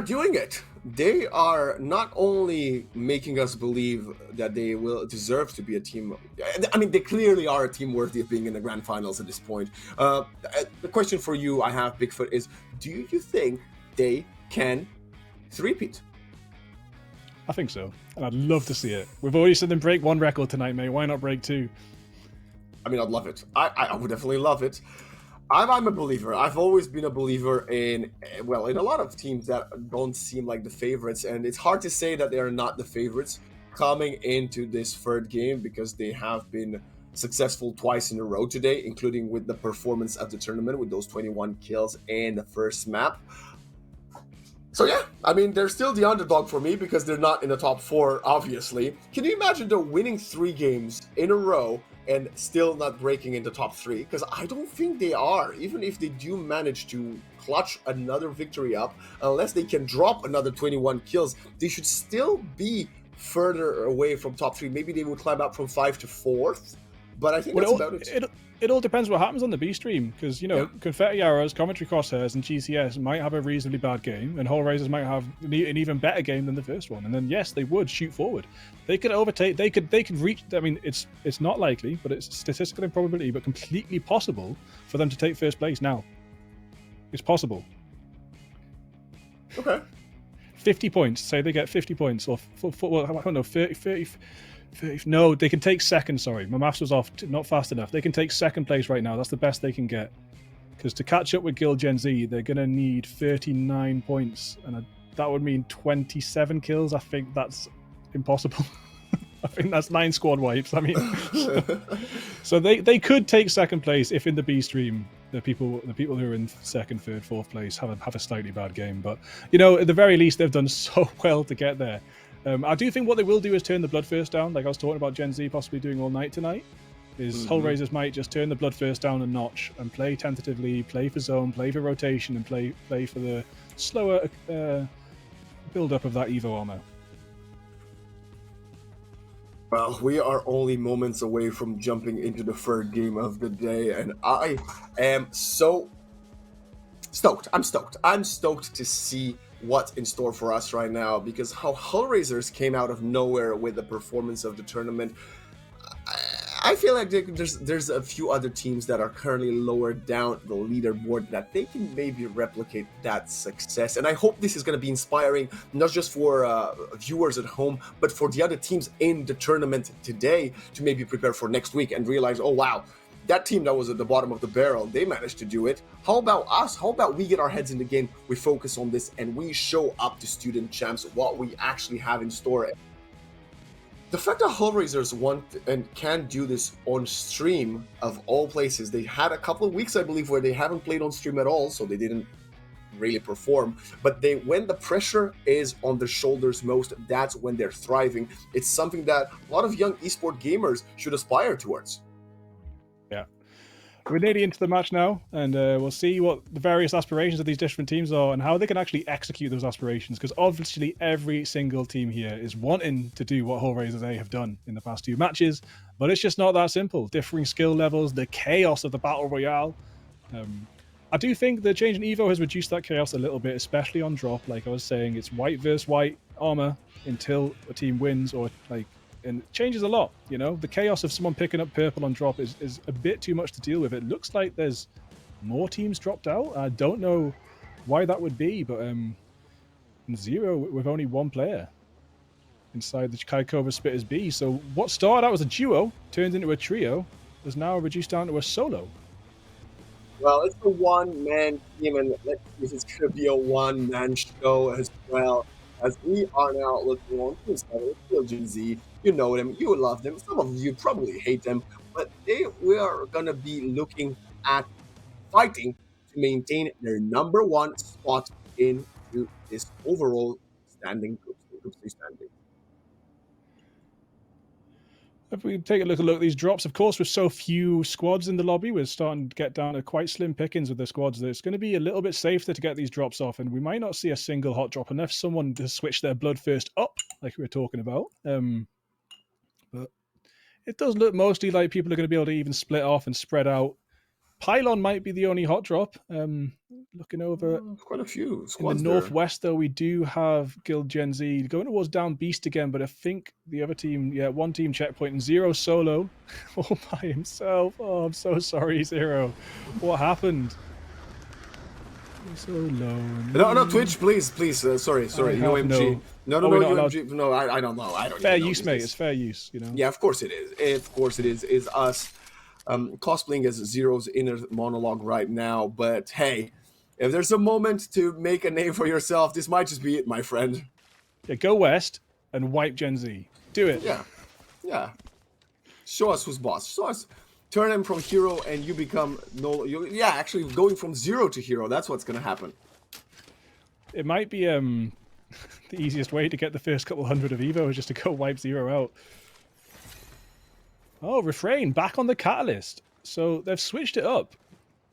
doing it. They are not only making us believe that they will deserve to be a team. I mean, they clearly are a team worthy of being in the grand finals at this point. The question for you, I have, Bigfoot, is: do you think they can three-peat? I think so, and I'd love to see it. We've already seen them break 1 record tonight, mate. Why not break 2? I mean, I'd love it. I would definitely love it. I'm a believer. I've always been a believer in a lot of teams that don't seem like the favorites, and it's hard to say that they are not the favorites coming into this third game because they have been successful twice in a row today, including with the performance at the tournament with those 21 kills in the first map. So yeah, I mean, they're still the underdog for me because they're not in the top 4, obviously. Can you imagine they're winning 3 games in a row and still not breaking into top 3? Because I don't think they are. Even if they do manage to clutch another victory up, unless they can drop another 21 kills, they should still be further away from top 3. Maybe they would climb up from 5 to 4th, but I think that's about it. It all depends what happens on the B stream, because, you know, Confetti Arrows, Commentary Crosshairs, and GCS might have a reasonably bad game, and Hellraisers might have an even better game than the first one. And then, yes, they would shoot forward. They could overtake. They could reach. I mean, it's not likely, but it's statistical improbability, but completely possible for them to take first place now. It's possible. Okay. 50 points. Say they get 50 points, or well, I don't know, 30. No, they can take second. Sorry, my maths was off. Not fast enough. They can take second place right now. That's the best they can get. Because to catch up with Gilgen Z, they're going to need 39 points, and that would mean 27 kills. I think that's impossible. I think that's 9 squad wipes. I mean, so they could take second place if in the B stream the people who are in second, third, fourth place have a slightly bad game. But you know, at the very least, they've done so well to get there. I do think what they will do is turn the Bloodthirst down. Like I was talking about Gen Z possibly doing all night tonight. Is Hullraisers might just turn the Bloodthirst down a notch and play tentatively, play for zone, play for rotation, and play for the slower build up of that Evo armor. Well, we are only moments away from jumping into the third game of the day, and I am so stoked. I'm stoked. I'm stoked to see what's in store for us right now, because how Hullraisers came out of nowhere with the performance of the tournament. I feel like there's a few other teams that are currently lower down the leaderboard that they can maybe replicate that success. And I hope this is going to be inspiring, not just for viewers at home, but for the other teams in the tournament today to maybe prepare for next week and realize, oh wow, that team that was at the bottom of the barrel, they managed to do it. How about us? How about we get our heads in the game, we focus on this, and we show up to student champs what we actually have in store. The fact that Hullraisers want and can do this on stream, of all places, they had a couple of weeks, I believe, where they haven't played on stream at all, so they didn't really perform. But when the pressure is on their shoulders most, that's when they're thriving. It's something that a lot of young esport gamers should aspire towards. Yeah. We're nearly into the match now, and we'll see what the various aspirations of these different teams are and how they can actually execute those aspirations, because obviously every single team here is wanting to do what Hullraisers A have done in the past 2 matches, but it's just not that simple. Differing skill levels, the chaos of the Battle Royale. I do think the change in Evo has reduced that chaos a little bit, especially on drop. Like I was saying, it's white versus white armor until a team wins, or and it changes a lot, you know? The chaos of someone picking up purple on drop is a bit too much to deal with. It looks like there's more teams dropped out. I don't know why that would be, but in Zero with only 1 player inside the Kaikova Spitters B. So what started out as a duo turned into a trio is now reduced down to a solo. Well, it's a one-man team, and let's see if it's going to be a one-man show as well, as we are now looking on Team 7, still Gen Z. You know them, you love them, some of you probably hate them, but we are going to be looking at fighting to maintain their number 1 spot into this overall standing, group stage standing. If we take a look at these drops, of course, with so few squads in the lobby, we're starting to get down to quite slim pickings with the squads. It's going to be a little bit safer to get these drops off, and we might not see a single hot drop unless someone to switch their Bloodthirst up, like we were talking about. But it does look mostly like people are going to be able to even split off and spread out. Pylon might be the only hot drop. Looking over quite a few squads in the northwest, though, we do have Guild Gen Z going towards Down Beast again, but I think the other team, 1 team checkpoint and Zero solo all by himself. Oh, I'm so sorry, Zero. What happened? So low. No, Twitch, please. Sorry. UMG. No, UMG. No, I don't know. I don't. Fair use, mate. It's fair use, you know. Yeah, of course it is. Of course it is. Is us cosplaying as Zero's inner monologue right now. But hey, if there's a moment to make a name for yourself, this might just be it, my friend. Yeah, go west and wipe Gen Z. Do it. Yeah. Show us who's boss. Show us. Turn him from hero and you become actually going from 0 to hero. That's what's gonna happen. It might be the easiest way to get the first couple hundred of Evo is just to go wipe Zero out. Oh, Refrain back on the Catalyst. So they've switched it up.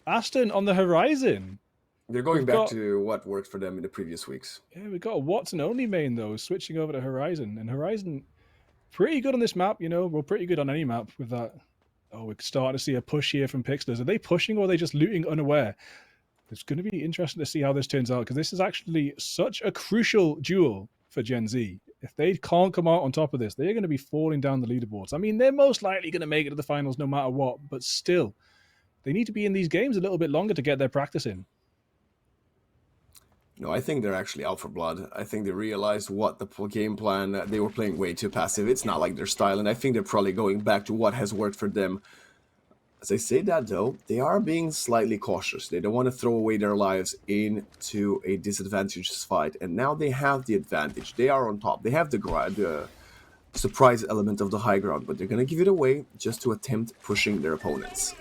Aston on the Horizon. They're going back to what worked for them in the previous weeks. Yeah, we've got a Watson only main though, switching over to Horizon. And Horizon, pretty good on this map, you know. We're pretty good on any map with that. Oh, we're starting to see a push here from Pixlers. Are they pushing or are they just looting unaware? It's going to be interesting to see how this turns out, because this is actually such a crucial duel for Gen Z. If they can't come out on top of this, they're going to be falling down the leaderboards. I mean, they're most likely going to make it to the finals no matter what, but still, they need to be in these games a little bit longer to get their practice in. No, I think they're actually out for blood. I think they realized what the game plan, they were playing way too passive. It's not like their style, and I think they're probably going back to what has worked for them. As I say that, though, they are being slightly cautious. They don't want to throw away their lives into a disadvantageous fight, and now they have the advantage. They are on top. They have the surprise element of the high ground, but they're going to give it away just to attempt pushing their opponents.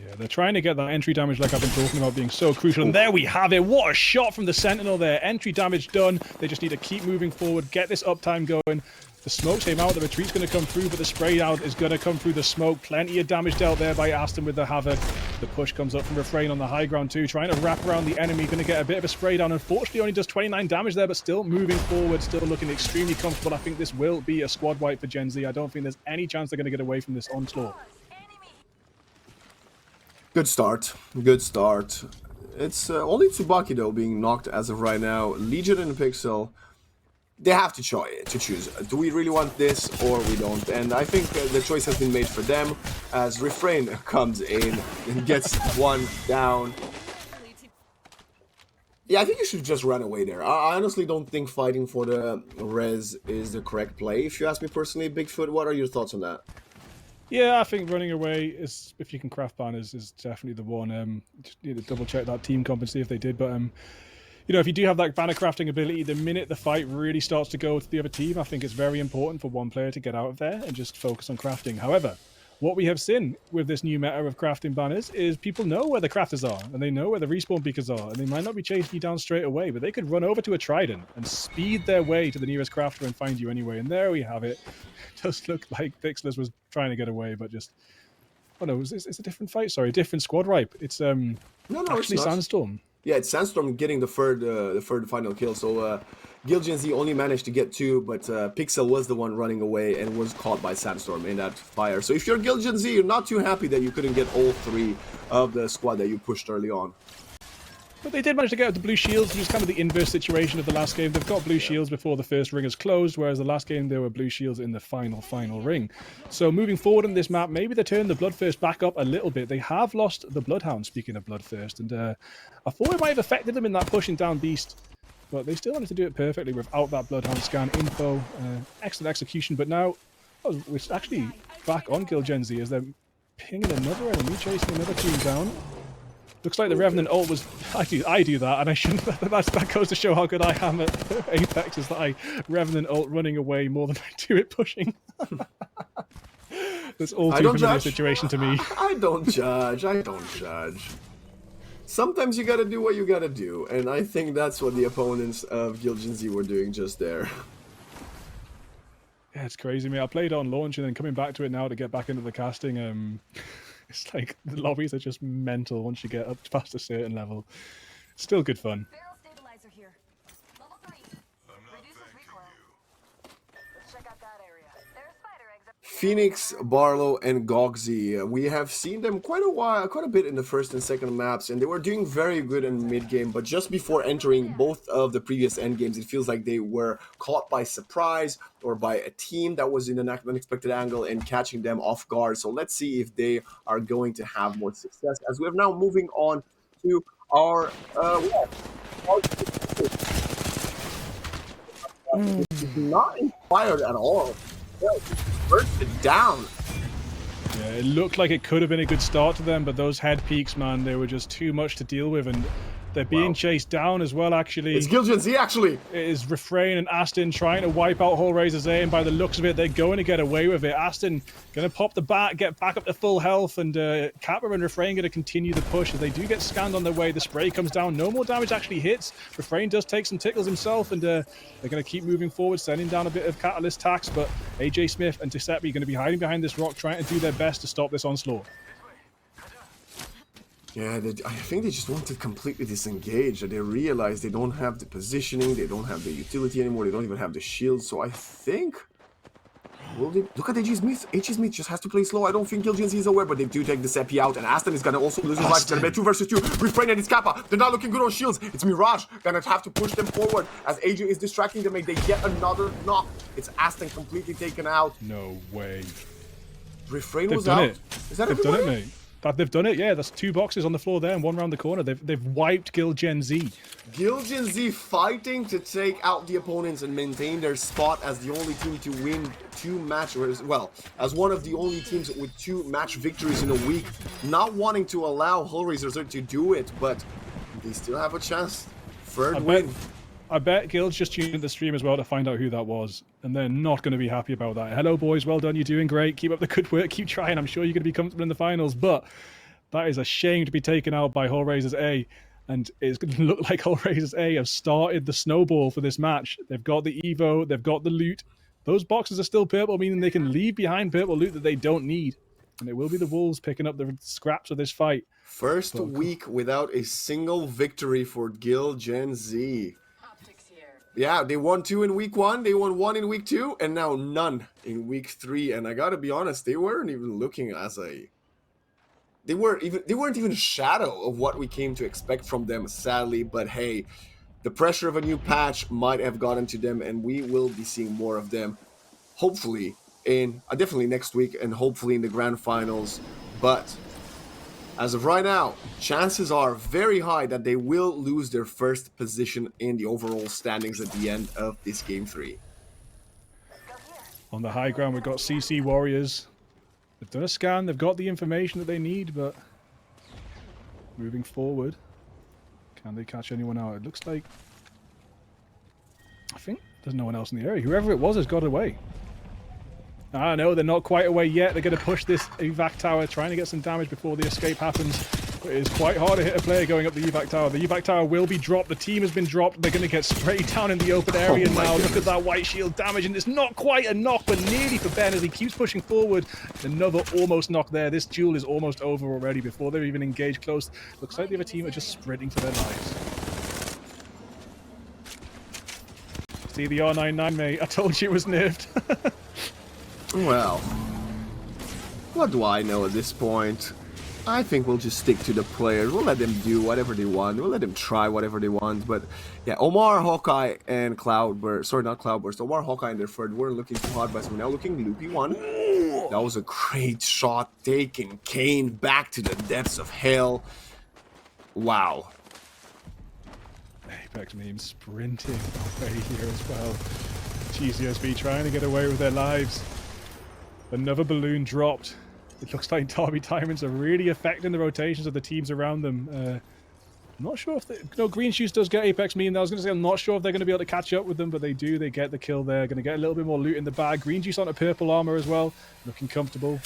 Yeah, they're trying to get that entry damage like I've been talking about being so crucial. And there we have it. What a shot from the Sentinel there. Entry damage done. They just need to keep moving forward, get this uptime going. The smoke came out, the retreat's going to come through, but the spray out is going to come through the smoke. Plenty of damage dealt there by Aston with the Havoc. The push comes up from Refrain on the high ground too, trying to wrap around the enemy, going to get a bit of a spray down. Unfortunately, only does 29 damage there, but still moving forward, still looking extremely comfortable. I think this will be a squad wipe for Gen Z. I don't think there's any chance they're going to get away from this onslaught. Good start. Good start. It's only Tsubaki, though, being knocked as of right now. Legion and Pixel, they have to choose. Do we really want this or we don't? And I think the choice has been made for them as Refrain comes in and gets one down. Yeah, I think you should just run away there. I honestly don't think fighting for the res is the correct play. If you ask me personally, Bigfoot, what are your thoughts on that? Yeah, I think running away is, if you can craft ban, is definitely the one. Just need to double check that team comp and see if they did, but you know, if you do have that banner crafting ability, the minute the fight really starts to go to the other team, I think it's very important for one player to get out of there and just focus on crafting. However, what we have seen with this new meta of crafting banners is people know where the crafters are, and they know where the respawn beacons are, and they might not be chasing you down straight away, but they could run over to a Trident and speed their way to the nearest crafter and find you anyway. And there we have it. Just looked like Pixlers was trying to get away, but just... Oh no, it's a different fight, sorry, different squad wipe. It's no, actually it's not. Sandstorm. Yeah, it's Sandstorm getting the third final kill. So Gil Gen Z only managed to get 2, but Pixel was the one running away and was caught by Sandstorm in that fire. So if you're Gil Gen Z, you're not too happy that you couldn't get all 3 of the squad that you pushed early on. But they did manage to get out the blue shields, which is kind of the inverse situation of the last game. They've got blue shields before the first ring is closed, whereas the last game there were blue shields in the final ring. So moving forward in this map, maybe they turn the Bloodthirst back up a little bit. They have lost the Bloodhound, speaking of Bloodthirst, and I thought it might have affected them in that pushing down Beast, but they still managed to do it perfectly without that Bloodhound scan info. Excellent execution, but now it's actually back on Gil Gen Z as they're pinging another enemy, chasing another team down. Looks like the Revenant ult was... I do that, and I shouldn't... That goes to show how good I am at Apex, is that I Revenant ult running away more than I do it pushing. That's all too familiar situation to me. I don't judge. I don't judge. Sometimes you gotta do what you gotta do, and I think that's what the opponents of Gil Gen Z were doing just there. Yeah, it's crazy, mate. I played on launch and then coming back to it now to get back into the casting... It's like the lobbies are just mental once you get up past a certain level. Still good fun. Barrel stabilizer here. Level 3. Reduces recoil. Let's check out that area. There are spider eggs. Phoenix, Barlow, and Gogzy. We have seen them quite a bit in the first and second maps, and they were doing very good in mid-game, but just before entering both of the previous end games, it feels like they were caught by surprise or by a team that was in an unexpected angle and catching them off guard. So let's see if they are going to have more success, as we're now moving on to our not inspired at all. Burst it down. Yeah, it looked like it could have been a good start to them, but those head peaks, man, they were just too much to deal with, and they're being chased down as well, actually. It's Gil Gen Z, actually. It is Refrain and Aston trying to wipe out Hellraiser's A, and by the looks of it, they're going to get away with it. Aston going to pop the bat, get back up to full health, and Kappa and Refrain going to continue the push. As they do get scanned on their way, the spray comes down. No more damage actually hits. Refrain does take some tickles himself, and they're going to keep moving forward, sending down a bit of catalyst tax, but AJ Smith and Giuseppe are going to be hiding behind this rock, trying to do their best to stop this onslaught. Yeah, I think they just want to completely disengage. They realize they don't have the positioning, they don't have the utility anymore, they don't even have the shield. So I think... Well, look at AG Smith. AG Smith just has to play slow. I don't think Gil Gen Z is aware, but they do take the Seppi out, and Aston is going to also lose his life. It's going to be 2 versus 2. Refrain and it's Kappa. They're not looking good on shields. It's Mirage going to have to push them forward as AJ is distracting them, and they get another knock. It's Aston completely taken out. No way. Refrain was out. Is that They've done it, mate. They've done it, yeah. There's 2 boxes on the floor there and 1 around the corner. They've wiped Gil Gen Z. Gil Gen Z fighting to take out the opponents and maintain their spot as the only team to win 2 matches. Well, as one of the only teams with 2 match victories in a week. Not wanting to allow Hellraiser to do it, but they still have a chance. Third win. I bet Gil's just tuned in the stream as well to find out who that was, and they're not going to be happy about that. Hello, boys. Well done. You're doing great. Keep up the good work. Keep trying. I'm sure you're going to be comfortable in the finals, but That is a shame to be taken out by Hellraisers A. And it's going to look like Hellraisers A have started the snowball for this match. They've got the Evo, they've got the loot. Those boxes are still purple, meaning they can leave behind purple loot that they don't need. And it will be the Wolves picking up the scraps of this fight. First week without a single victory for Gil Gen Z. Yeah, they won 2 in week 1, they won 1 in week 2, and now none in week 3. And I gotta be honest, they weren't even looking as a... They weren't even a shadow of what we came to expect from them, sadly. But hey, the pressure of a new patch might have gotten to them, and we will be seeing more of them, hopefully in definitely next week, and hopefully in the grand finals. But as of right now, chances are very high that they will lose their first position in the overall standings at the end of this game 3. On the high ground, we've got CC Warriors. They've done a scan, they've got the information that they need, but moving forward, can they catch anyone out? It looks like, I think there's no one else in the area. Whoever it was has got away. I know they're not quite away yet. They're going to push this evac tower, trying to get some damage before the escape happens. But it is quite hard to hit a player going up the evac tower. The evac tower will be dropped. The team has been dropped. They're going to get sprayed down in the open area now. Look at that white shield damage, and it's not quite a knock, but nearly for Ben as he keeps pushing forward. Another almost knock there. This duel is almost over already before they're even engaged close. Looks like the other team are just sprinting for their lives. See the R99, mate. I told you it was nerfed. Well, what do I know at this point? I think we'll just stick to the players. We'll let them do whatever they want. We'll let them try whatever they want. But yeah, Omar, Hawkeye, and Cloudburst. Sorry, not Cloudburst. Omar, Hawkeye, and their third weren't looking too hard, but we're now looking loopy one. That was a great shot, taking Kane back to the depths of hell. Wow. Apex memes sprinting away here as well. GCSB trying to get away with their lives. Another balloon dropped. It looks like Derby Diamonds are really affecting the rotations of the teams around them. I'm not sure if no, Green Shoes does get Apex meme. I was going to say I'm not sure if they're going to be able to catch up with them, but they do. They get the kill there. Going to get a little bit more loot in the bag. Green Juice on a purple armor as well, looking comfortable.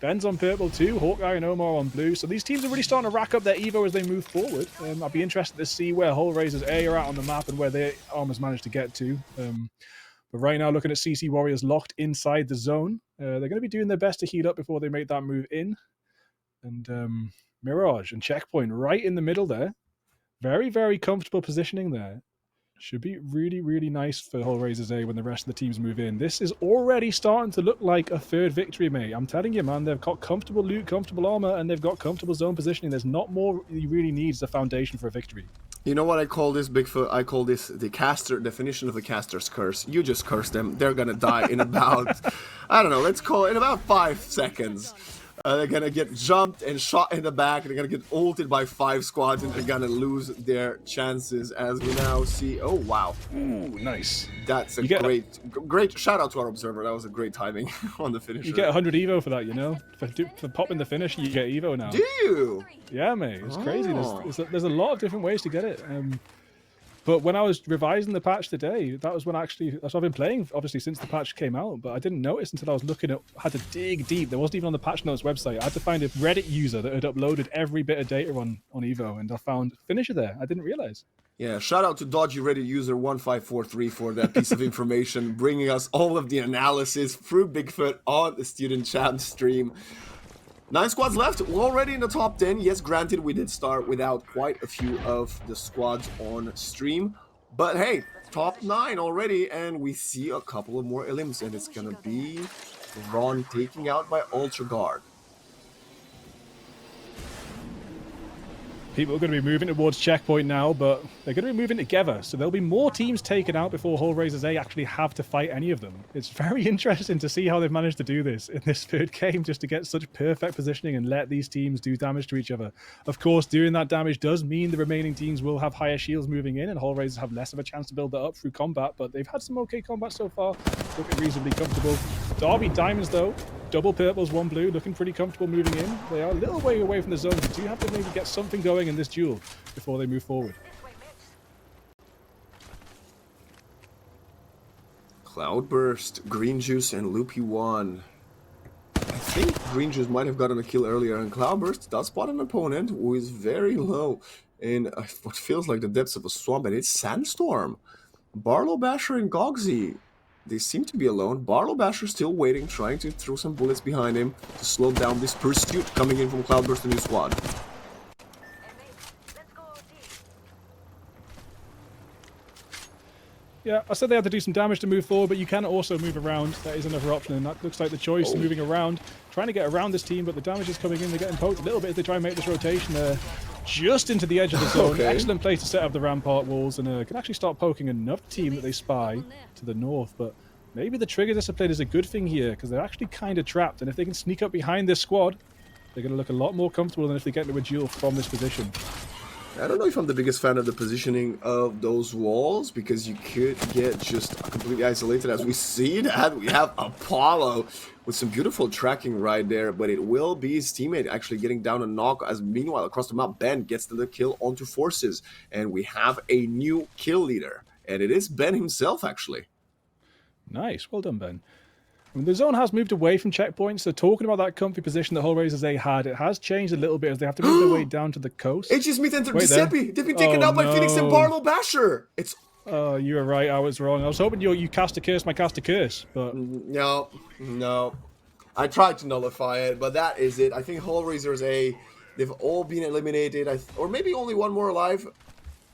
Ben's on purple too. Hawkeye and Omar on blue. So these teams are really starting to rack up their Evo as they move forward. I'll be interested to see where Hellraisers A are at on the map and where their armors managed to get to. But right now, looking at CC Warriors locked inside the zone. They're going to be doing their best to heal up before they make that move in. And Mirage and Checkpoint right in the middle there. Very, very comfortable positioning there. Should be really, really nice for Hellraisers A when the rest of the teams move in. This is already starting to look like a third victory, mate. I'm telling you, man, they've got comfortable loot, comfortable armor, and they've got comfortable zone positioning. There's not more you really need as a foundation for a victory. You know what I call this, Bigfoot? I call this the caster definition of a caster's curse. You just curse them. They're gonna die in about, I don't know, let's call it in about 5 seconds. They're gonna get jumped and shot in the back. They're gonna get ulted by 5 squads, and they're gonna lose their chances. As we now see, oh wow, ooh, nice. That's a great shout out to our observer. That was a great timing on the finisher. You get 100 Evo for that, you know. For popping the finish, you get Evo now. Do you? Yeah, mate. It's crazy. There's a lot of different ways to get it. But when I was revising the patch today, that was when so I've been playing, obviously, since the patch came out, but I didn't notice until I was looking at, had to dig deep. There wasn't even on the patch notes website. I had to find a Reddit user that had uploaded every bit of data on Evo, and I found finisher there. I didn't realize. Yeah, shout out to dodgy Reddit user 1543 for that piece of information, bringing us all of the analysis through Bigfoot on the Student Champ stream. 9 squads left. We're already in the top 10. Yes, granted, we did start without quite a few of the squads on stream. But hey, top 9 already, and we see a couple of more elims, and it's going to be Ron taking out by Ultra Guard. People are going to be moving towards Checkpoint now, but they're going to be moving together. So there'll be more teams taken out before Hellraisers A actually have to fight any of them. It's very interesting to see how they've managed to do this in this third game, just to get such perfect positioning and let these teams do damage to each other. Of course, doing that damage does mean the remaining teams will have higher shields moving in, and Hellraisers have less of a chance to build that up through combat, but they've had some okay combat so far, looking reasonably comfortable. Derby Diamonds, though, double purples, 1 blue, looking pretty comfortable moving in. They are a little way away from the zone. They do have to maybe get something going in this duel before they move forward. Cloudburst, Green Juice, and Loopy 1. I think Green Juice might have gotten a kill earlier, and Cloudburst does spot an opponent who is very low in what feels like the depths of a swamp, and it's Sandstorm. Barlow Basher and Gogsy, they seem to be alone. Barlow Basher still waiting, trying to throw some bullets behind him to slow down this pursuit coming in from Cloudburst and his squad. Yeah, I said they had to do some damage to move forward, but you can also move around. That is another option, and that looks like the choice, moving around, trying to get around this team, but the damage is coming in. They're getting poked a little bit as they try and make this rotation there, just into the edge of the zone. Okay. Excellent place to set up the rampart walls, and can actually start poking another team that they spy to the north, but maybe the trigger discipline is a good thing here, because they're actually kind of trapped, and if they can sneak up behind this squad, they're going to look a lot more comfortable than if they get into a duel from this position. I don't know if I'm the biggest fan of the positioning of those walls, because you could get just completely isolated. As we see that, we have Apollo with some beautiful tracking right there, but it will be his teammate actually getting down a knock, as meanwhile across the map, Ben gets the kill onto Forces, and we have a new kill leader, and it is Ben himself actually. Nice, well done, Ben. I mean, the zone has moved away from checkpoints, so talking about that comfy position that Hellraisers A had, it has changed a little bit as they have to move their way down to the coast. Aegis Smith and Wait, Giuseppe, they've been taken out by Phoenix and Barlow Basher. It's Oh, you were right, I was wrong. I was hoping you cast a curse, my cast a curse, but... no. I tried to nullify it, but that is it. I think Hellraisers A, they've all been eliminated, or maybe only one more alive.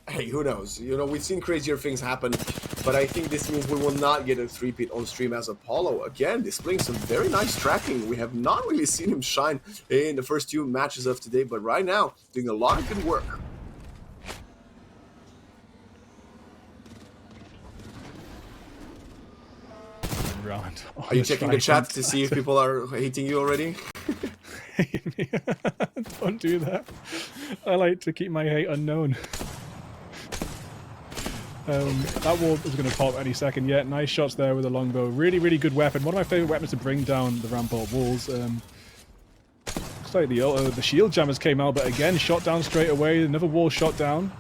Hey, who knows? You know, we've seen crazier things happen, but I think this means we will not get a 3-peat on stream, as Apollo, again, displaying some very nice tracking. We have not really seen him shine in the first 2 matches of today, but right now, doing a lot of good work. Round. Are you checking the chat to see if people are hating you already? Don't do that. I like to keep my hate unknown. That wall is going to pop any second. Yeah, nice shots there with the longbow. Really, really good weapon. One of my favorite weapons to bring down the rampart walls. Looks like the shield jammers came out, but again, shot down straight away. Another wall shot down.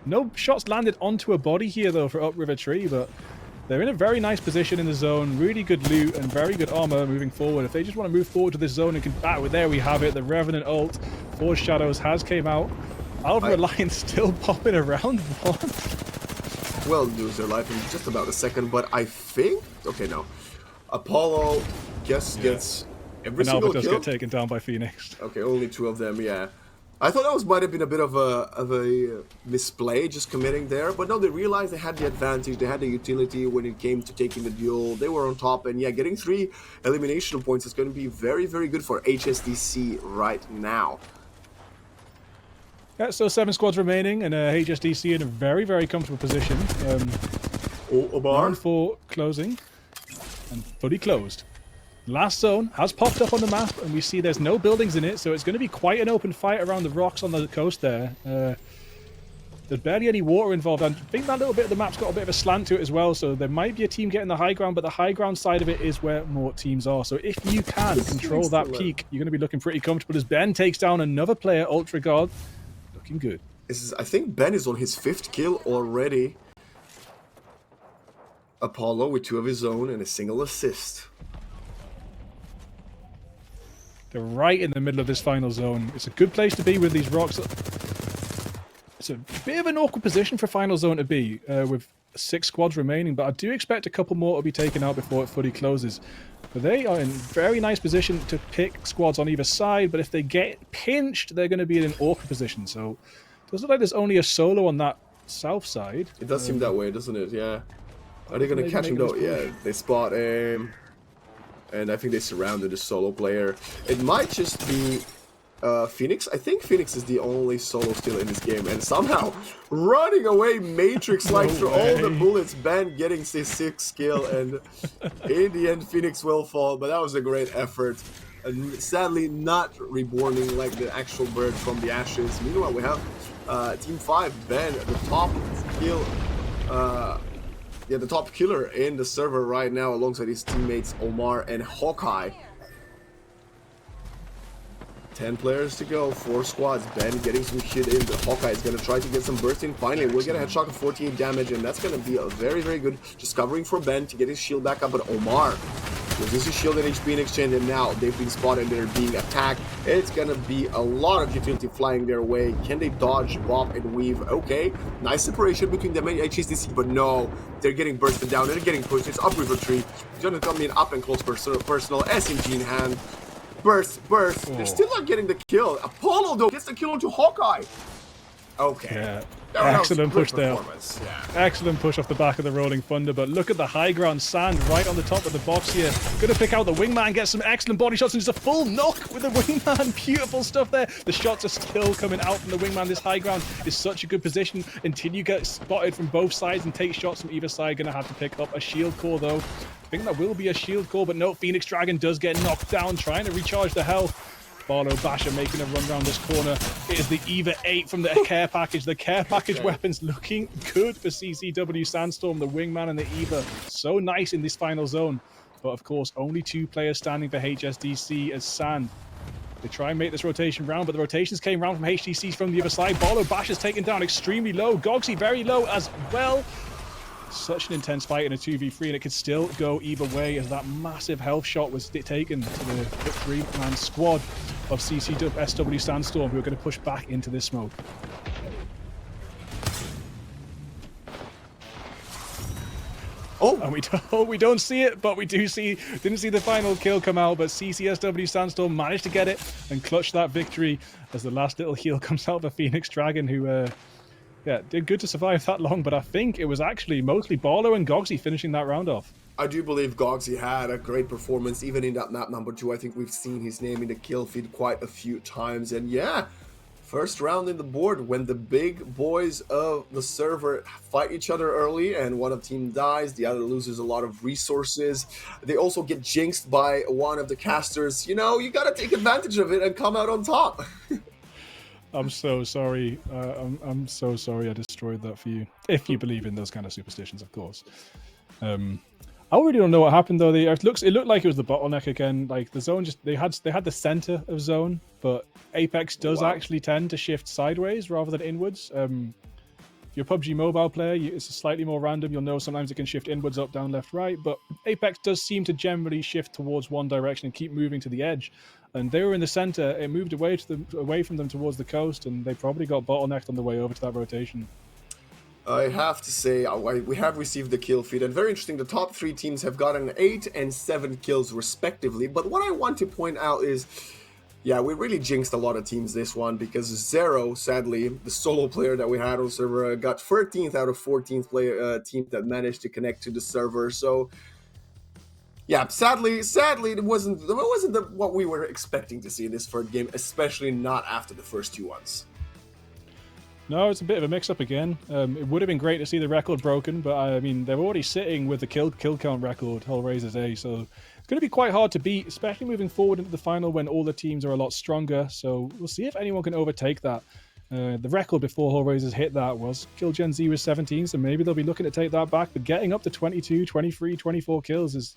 No shots landed onto a body here, though, for Upriver Tree, but they're in a very nice position in the zone. Really good loot and very good armor moving forward. If they just want to move forward to this zone and can... there we have it. The Revenant ult. Force Shadows has came out. Alpha Alliance still popping around. What? Well, lose their life in just about a second, but I think... Okay, no. Apollo gets every single Alpha does kill. get taken down by Phoenix. Okay, only 2 of them, yeah. I thought that might have been a bit of a misplay, just committing there, but no, they realized they had the advantage, they had the utility when it came to taking the duel, they were on top, and yeah, getting 3 elimination points is going to be very, very good for HSDC right now. Yeah, so 7 squads remaining, and HSDC in a very, very comfortable position. Omar? Round 4 closing, and fully closed. Last zone has popped up on the map, and we see there's no buildings in it, so it's going to be quite an open fight around the rocks on the coast there. There's barely any water involved, and I think that little bit of the map's got a bit of a slant to it as well, so there might be a team getting the high ground, but the high ground side of it is where more teams are. So if you can control that peak, you're going to be looking pretty comfortable as Ben takes down another player, Ultra God. Looking good. I think Ben is on his 5th kill already. Apollo with 2 of his own and a single assist. They're right in the middle of this final zone. It's a good place to be with these rocks. It's a bit of an awkward position for final zone to be, with 6 squads remaining, but I do expect a couple more to be taken out before it fully closes. But they are in very nice position to pick squads on either side, but if they get pinched, they're going to be in an awkward position. So it does look like there's only a solo on that south side. It does seem that way, doesn't it? Yeah. Are they going to catch him though? Yeah, they spot him. And I think they surrounded the solo player. It might just be Phoenix. I think Phoenix is the only solo still in this game. And somehow, running away Matrix-like through all the bullets, Ben getting his 6th kill. And in the end, Phoenix will fall. But that was a great effort. And sadly, not reborning like the actual bird from the ashes. Meanwhile, we have Team 5, Ben, the top kill... the top killer in the server right now, alongside his teammates Omar and Hawkeye. 10 players to go, 4 squads. Ben getting some shit in. The Hawkeye is going to try to get some burst in. Finally, we'll get a headshot of 48 damage, and that's going to be a very, very good just covering for Ben to get his shield back up. But Omar This is shield and HP in exchange, and now they've been spotted and they're being attacked. It's gonna be a lot of utility flying their way. Can they dodge, bop, and weave? Okay, nice separation between them and HSDC, but no, they're getting bursted down, they're getting pushed. It's upriver tree. It's gonna come in up and close personal, SMG in hand. Burst. They're still not getting the kill. Apollo, though, gets the kill into Hawkeye. Okay. Yeah. That was Excellent good push there. performance. Yeah. Excellent push off the back of the Rolling Thunder, but look at the high ground Sand right on the top of the box here. Gonna pick out the Wingman, get some excellent body shots, and just a full knock with the Wingman. Beautiful stuff there. The shots are still coming out from the Wingman. This high ground is such a good position until you get spotted from both sides and take shots from either side. Gonna have to pick up a shield core though. I think that will be a shield core, but no, Phoenix Dragon does get knocked down, trying to recharge the health. Barlow Basher making a run around this corner. It is the EVA 8 from the care package. The care package weapons looking good for CCW Sandstorm. The Wingman and the EVA so nice in this final zone. But of course, only 2 players standing for HSDC as Sand. They try and make this rotation round, but the rotations came round from HTCs from the other side. Barlow Basher's taken down extremely low. Gogsy very low as well. Such an intense fight in a 2v3, and it could still go either way as that massive health shot was taken to the 3-man squad of SW Sandstorm, who are going to push back into this smoke. Oh, And we don't see it, but we didn't see the final kill come out, but CCSW Sandstorm managed to get it and clutch that victory as the last little heal comes out for Phoenix Dragon, who yeah, did good to survive that long, but I think it was actually mostly Barlow and Gogsy finishing that round off. I do believe Gogsy had a great performance, even in that map number 2. I think we've seen his name in the kill feed quite a few times. And yeah, first round in the board when the big boys of the server fight each other early and one of the team dies, the other loses a lot of resources. They also get jinxed by one of the casters. You know, you gotta take advantage of it and come out on top. I'm so sorry. I'm so sorry I destroyed that for you. If you believe in those kind of superstitions, of course. I really don't know what happened though. It looked like it was the bottleneck again. Like the zone they had the center of zone, but Apex does actually tend to shift sideways rather than inwards. If you're a PUBG mobile player, it's slightly more random. You'll know sometimes it can shift inwards, up, down, left, right. But Apex does seem to generally shift towards one direction and keep moving to the edge. And they were in the center. It moved away from them towards the coast, and they probably got bottlenecked on the way over to that rotation. I have to say, we have received the kill feed, and very interesting, the top 3 teams have gotten 8 and 7 kills respectively. But what I want to point out is, yeah, we really jinxed a lot of teams this one, because Zero, sadly, the solo player that we had on the server, got 13th out of 14th team that managed to connect to the server. So yeah, sadly, it wasn't what we were expecting to see in this third game, especially not after the first 2 ones. No, it's a bit of a mix-up again. It would have been great to see the record broken, but I mean, they're already sitting with the kill count record, Hellraiser's A, so it's going to be quite hard to beat, especially moving forward into the final when all the teams are a lot stronger. So we'll see if anyone can overtake that. The record before Hellraisers hit that was Kill Gen Z was 17, so maybe they'll be looking to take that back, but getting up to 22, 23, 24 kills is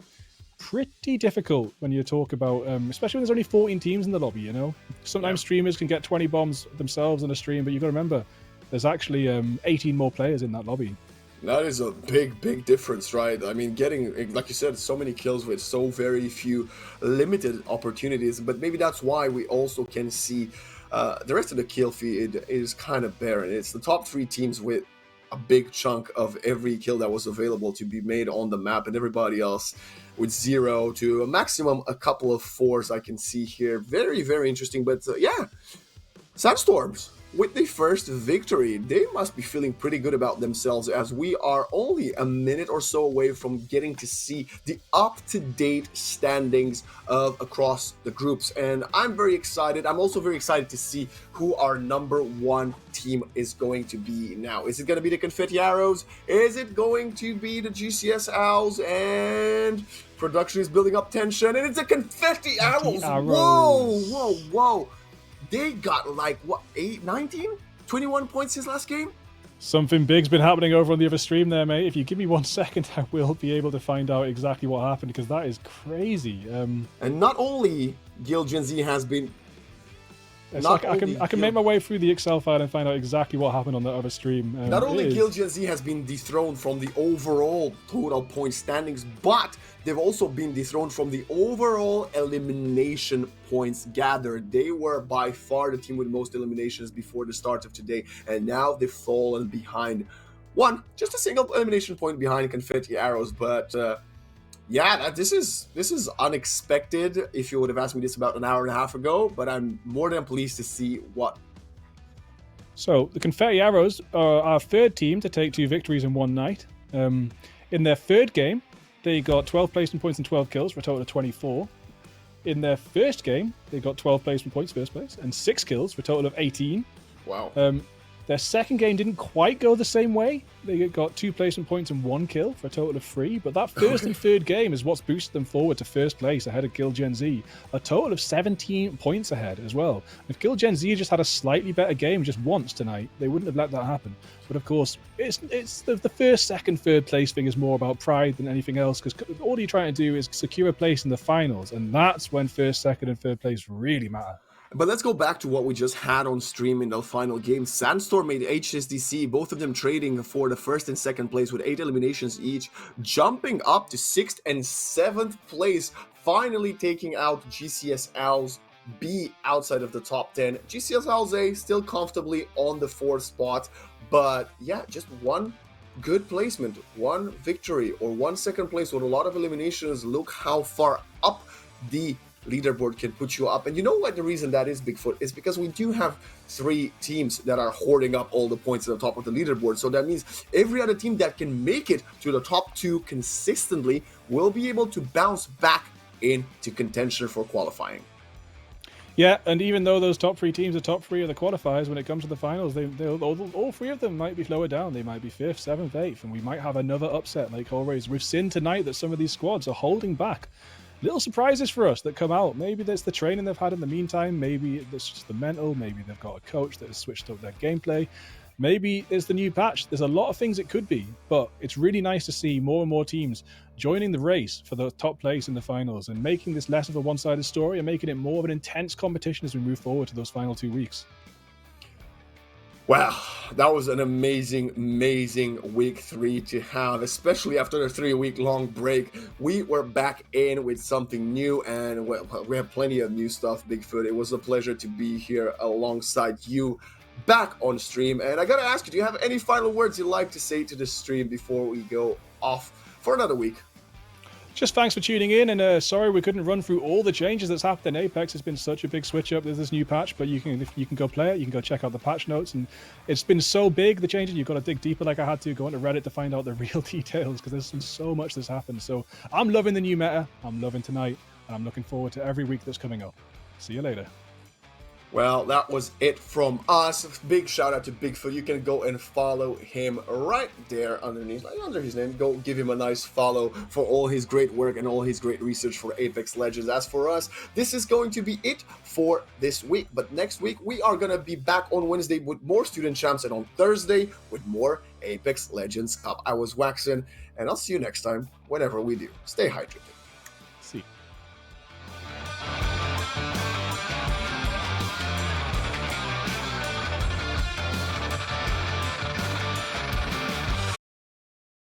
pretty difficult when you talk about, especially when there's only 14 teams in the lobby, you know? Sometimes streamers can get 20 bombs themselves in a stream, but you've got to remember, there's actually 18 more players in that lobby. That is a big difference, right? I mean, getting, like you said, so many kills with so very few limited opportunities, but maybe that's why we also can see the rest of the kill feed is kind of barren. It's the top 3 teams with a big chunk of every kill that was available to be made on the map, and everybody else with 0 to a maximum a couple of 4s I can see here. Very, very interesting, but yeah, Sandstorms with the first victory. They must be feeling pretty good about themselves, as we are only a minute or so away from getting to see the up-to-date standings of across the groups, and I'm very excited. I'm also very excited to see who our number 1 team is going to be now. Is it going to be the Confetti Arrows? Is it going to be the GCS Owls? And production is building up tension, and it's the Confetti Arrows. Whoa. They got like, what, 19? 21 points his last game? Something big's been happening over on the other stream there, mate. If you give me 1 second, I will be able to find out exactly what happened, because that is crazy. And not only Gil Gen Z has been It's not like I only can make my way through the Excel file and find out exactly what happened on that other stream. Not It only is- Guild Gen Z has been dethroned from the overall total point standings, but they've also been dethroned from the overall elimination points gathered. They were by far the team with most eliminations before the start of today, and now they've fallen behind just a single elimination point behind Confetti Arrows. But yeah, this is unexpected. If you would have asked me this about an hour and a half ago, but I'm more than pleased to see what. So the Confetti Arrows are our third team to take 2 victories in one night. In their third game, they got 12 placement points and 12 kills for a total of 24. In their first game, they got 12 placement points, first place, and 6 kills for a total of 18. Wow. Their second game didn't quite go the same way. They got 2 placement points and 1 kill for a total of 3. But that first and third game is what's boosted them forward to first place ahead of Guild Gen Z. A total of 17 points ahead as well. If Guild Gen Z just had a slightly better game just once tonight, they wouldn't have let that happen. But of course, it's the first, second, third place thing is more about pride than anything else, because all you're trying to do is secure a place in the finals. And that's when first, second, and third place really matter. But let's go back to what we just had on stream in the final game. Sandstorm made HSDC, both of them trading for the first and second place with 8 eliminations each, jumping up to 6th and 7th place, finally taking out GCS Owls B outside of the top 10. GCS Owls A still comfortably on the 4th spot, but yeah, just one good placement, one victory, or 1 second place with a lot of eliminations. Look how far up the leaderboard can put you up. And you know what the reason that is, Bigfoot, is because we do have 3 teams that are hoarding up all the points at the top of the leaderboard. So that means every other team that can make it to the top 2 consistently will be able to bounce back into contention for qualifying. Yeah, and even though those top 3 teams are top 3 of the qualifiers, when it comes to the finals, all 3 of them might be lower down. They might be 5th, 7th, 8th, and we might have another upset like always. We've seen tonight that some of these squads are holding back. Little surprises for us that come out. Maybe that's the training they've had in the meantime. Maybe it's just the mental. Maybe they've got a coach that has switched up their gameplay. Maybe it's the new patch. There's a lot of things it could be, but it's really nice to see more and more teams joining the race for the top place in the finals and making this less of a one-sided story and making it more of an intense competition as we move forward to those final 2 weeks. Wow, that was an amazing week 3 to have, especially after a 3-week-long break. We were back in with something new, and we have plenty of new stuff, Bigfoot. It was a pleasure to be here alongside you back on stream. And I gotta ask you, do you have any final words you'd like to say to the stream before we go off for another week? Just thanks for tuning in, and sorry we couldn't run through all the changes that's happened in Apex. It's been such a big switch up. There's this new patch, but if you can go play it, you can go check out the patch notes, and it's been so big, the changes, you've got to dig deeper like I had to, go onto Reddit to find out the real details, because there's been so much that's happened. So I'm loving the new meta, I'm loving tonight, and I'm looking forward to every week that's coming up. See you later. Well, that was it from us. Big shout out to Bigfoot. You can go and follow him right there underneath, right under his name. Go give him a nice follow for all his great work and all his great research for Apex Legends. As for us, this is going to be it for this week. But next week, we are going to be back on Wednesday with more Student Champs, and on Thursday with more Apex Legends Cup. I was Waxen, and I'll see you next time whenever we do. Stay hydrated.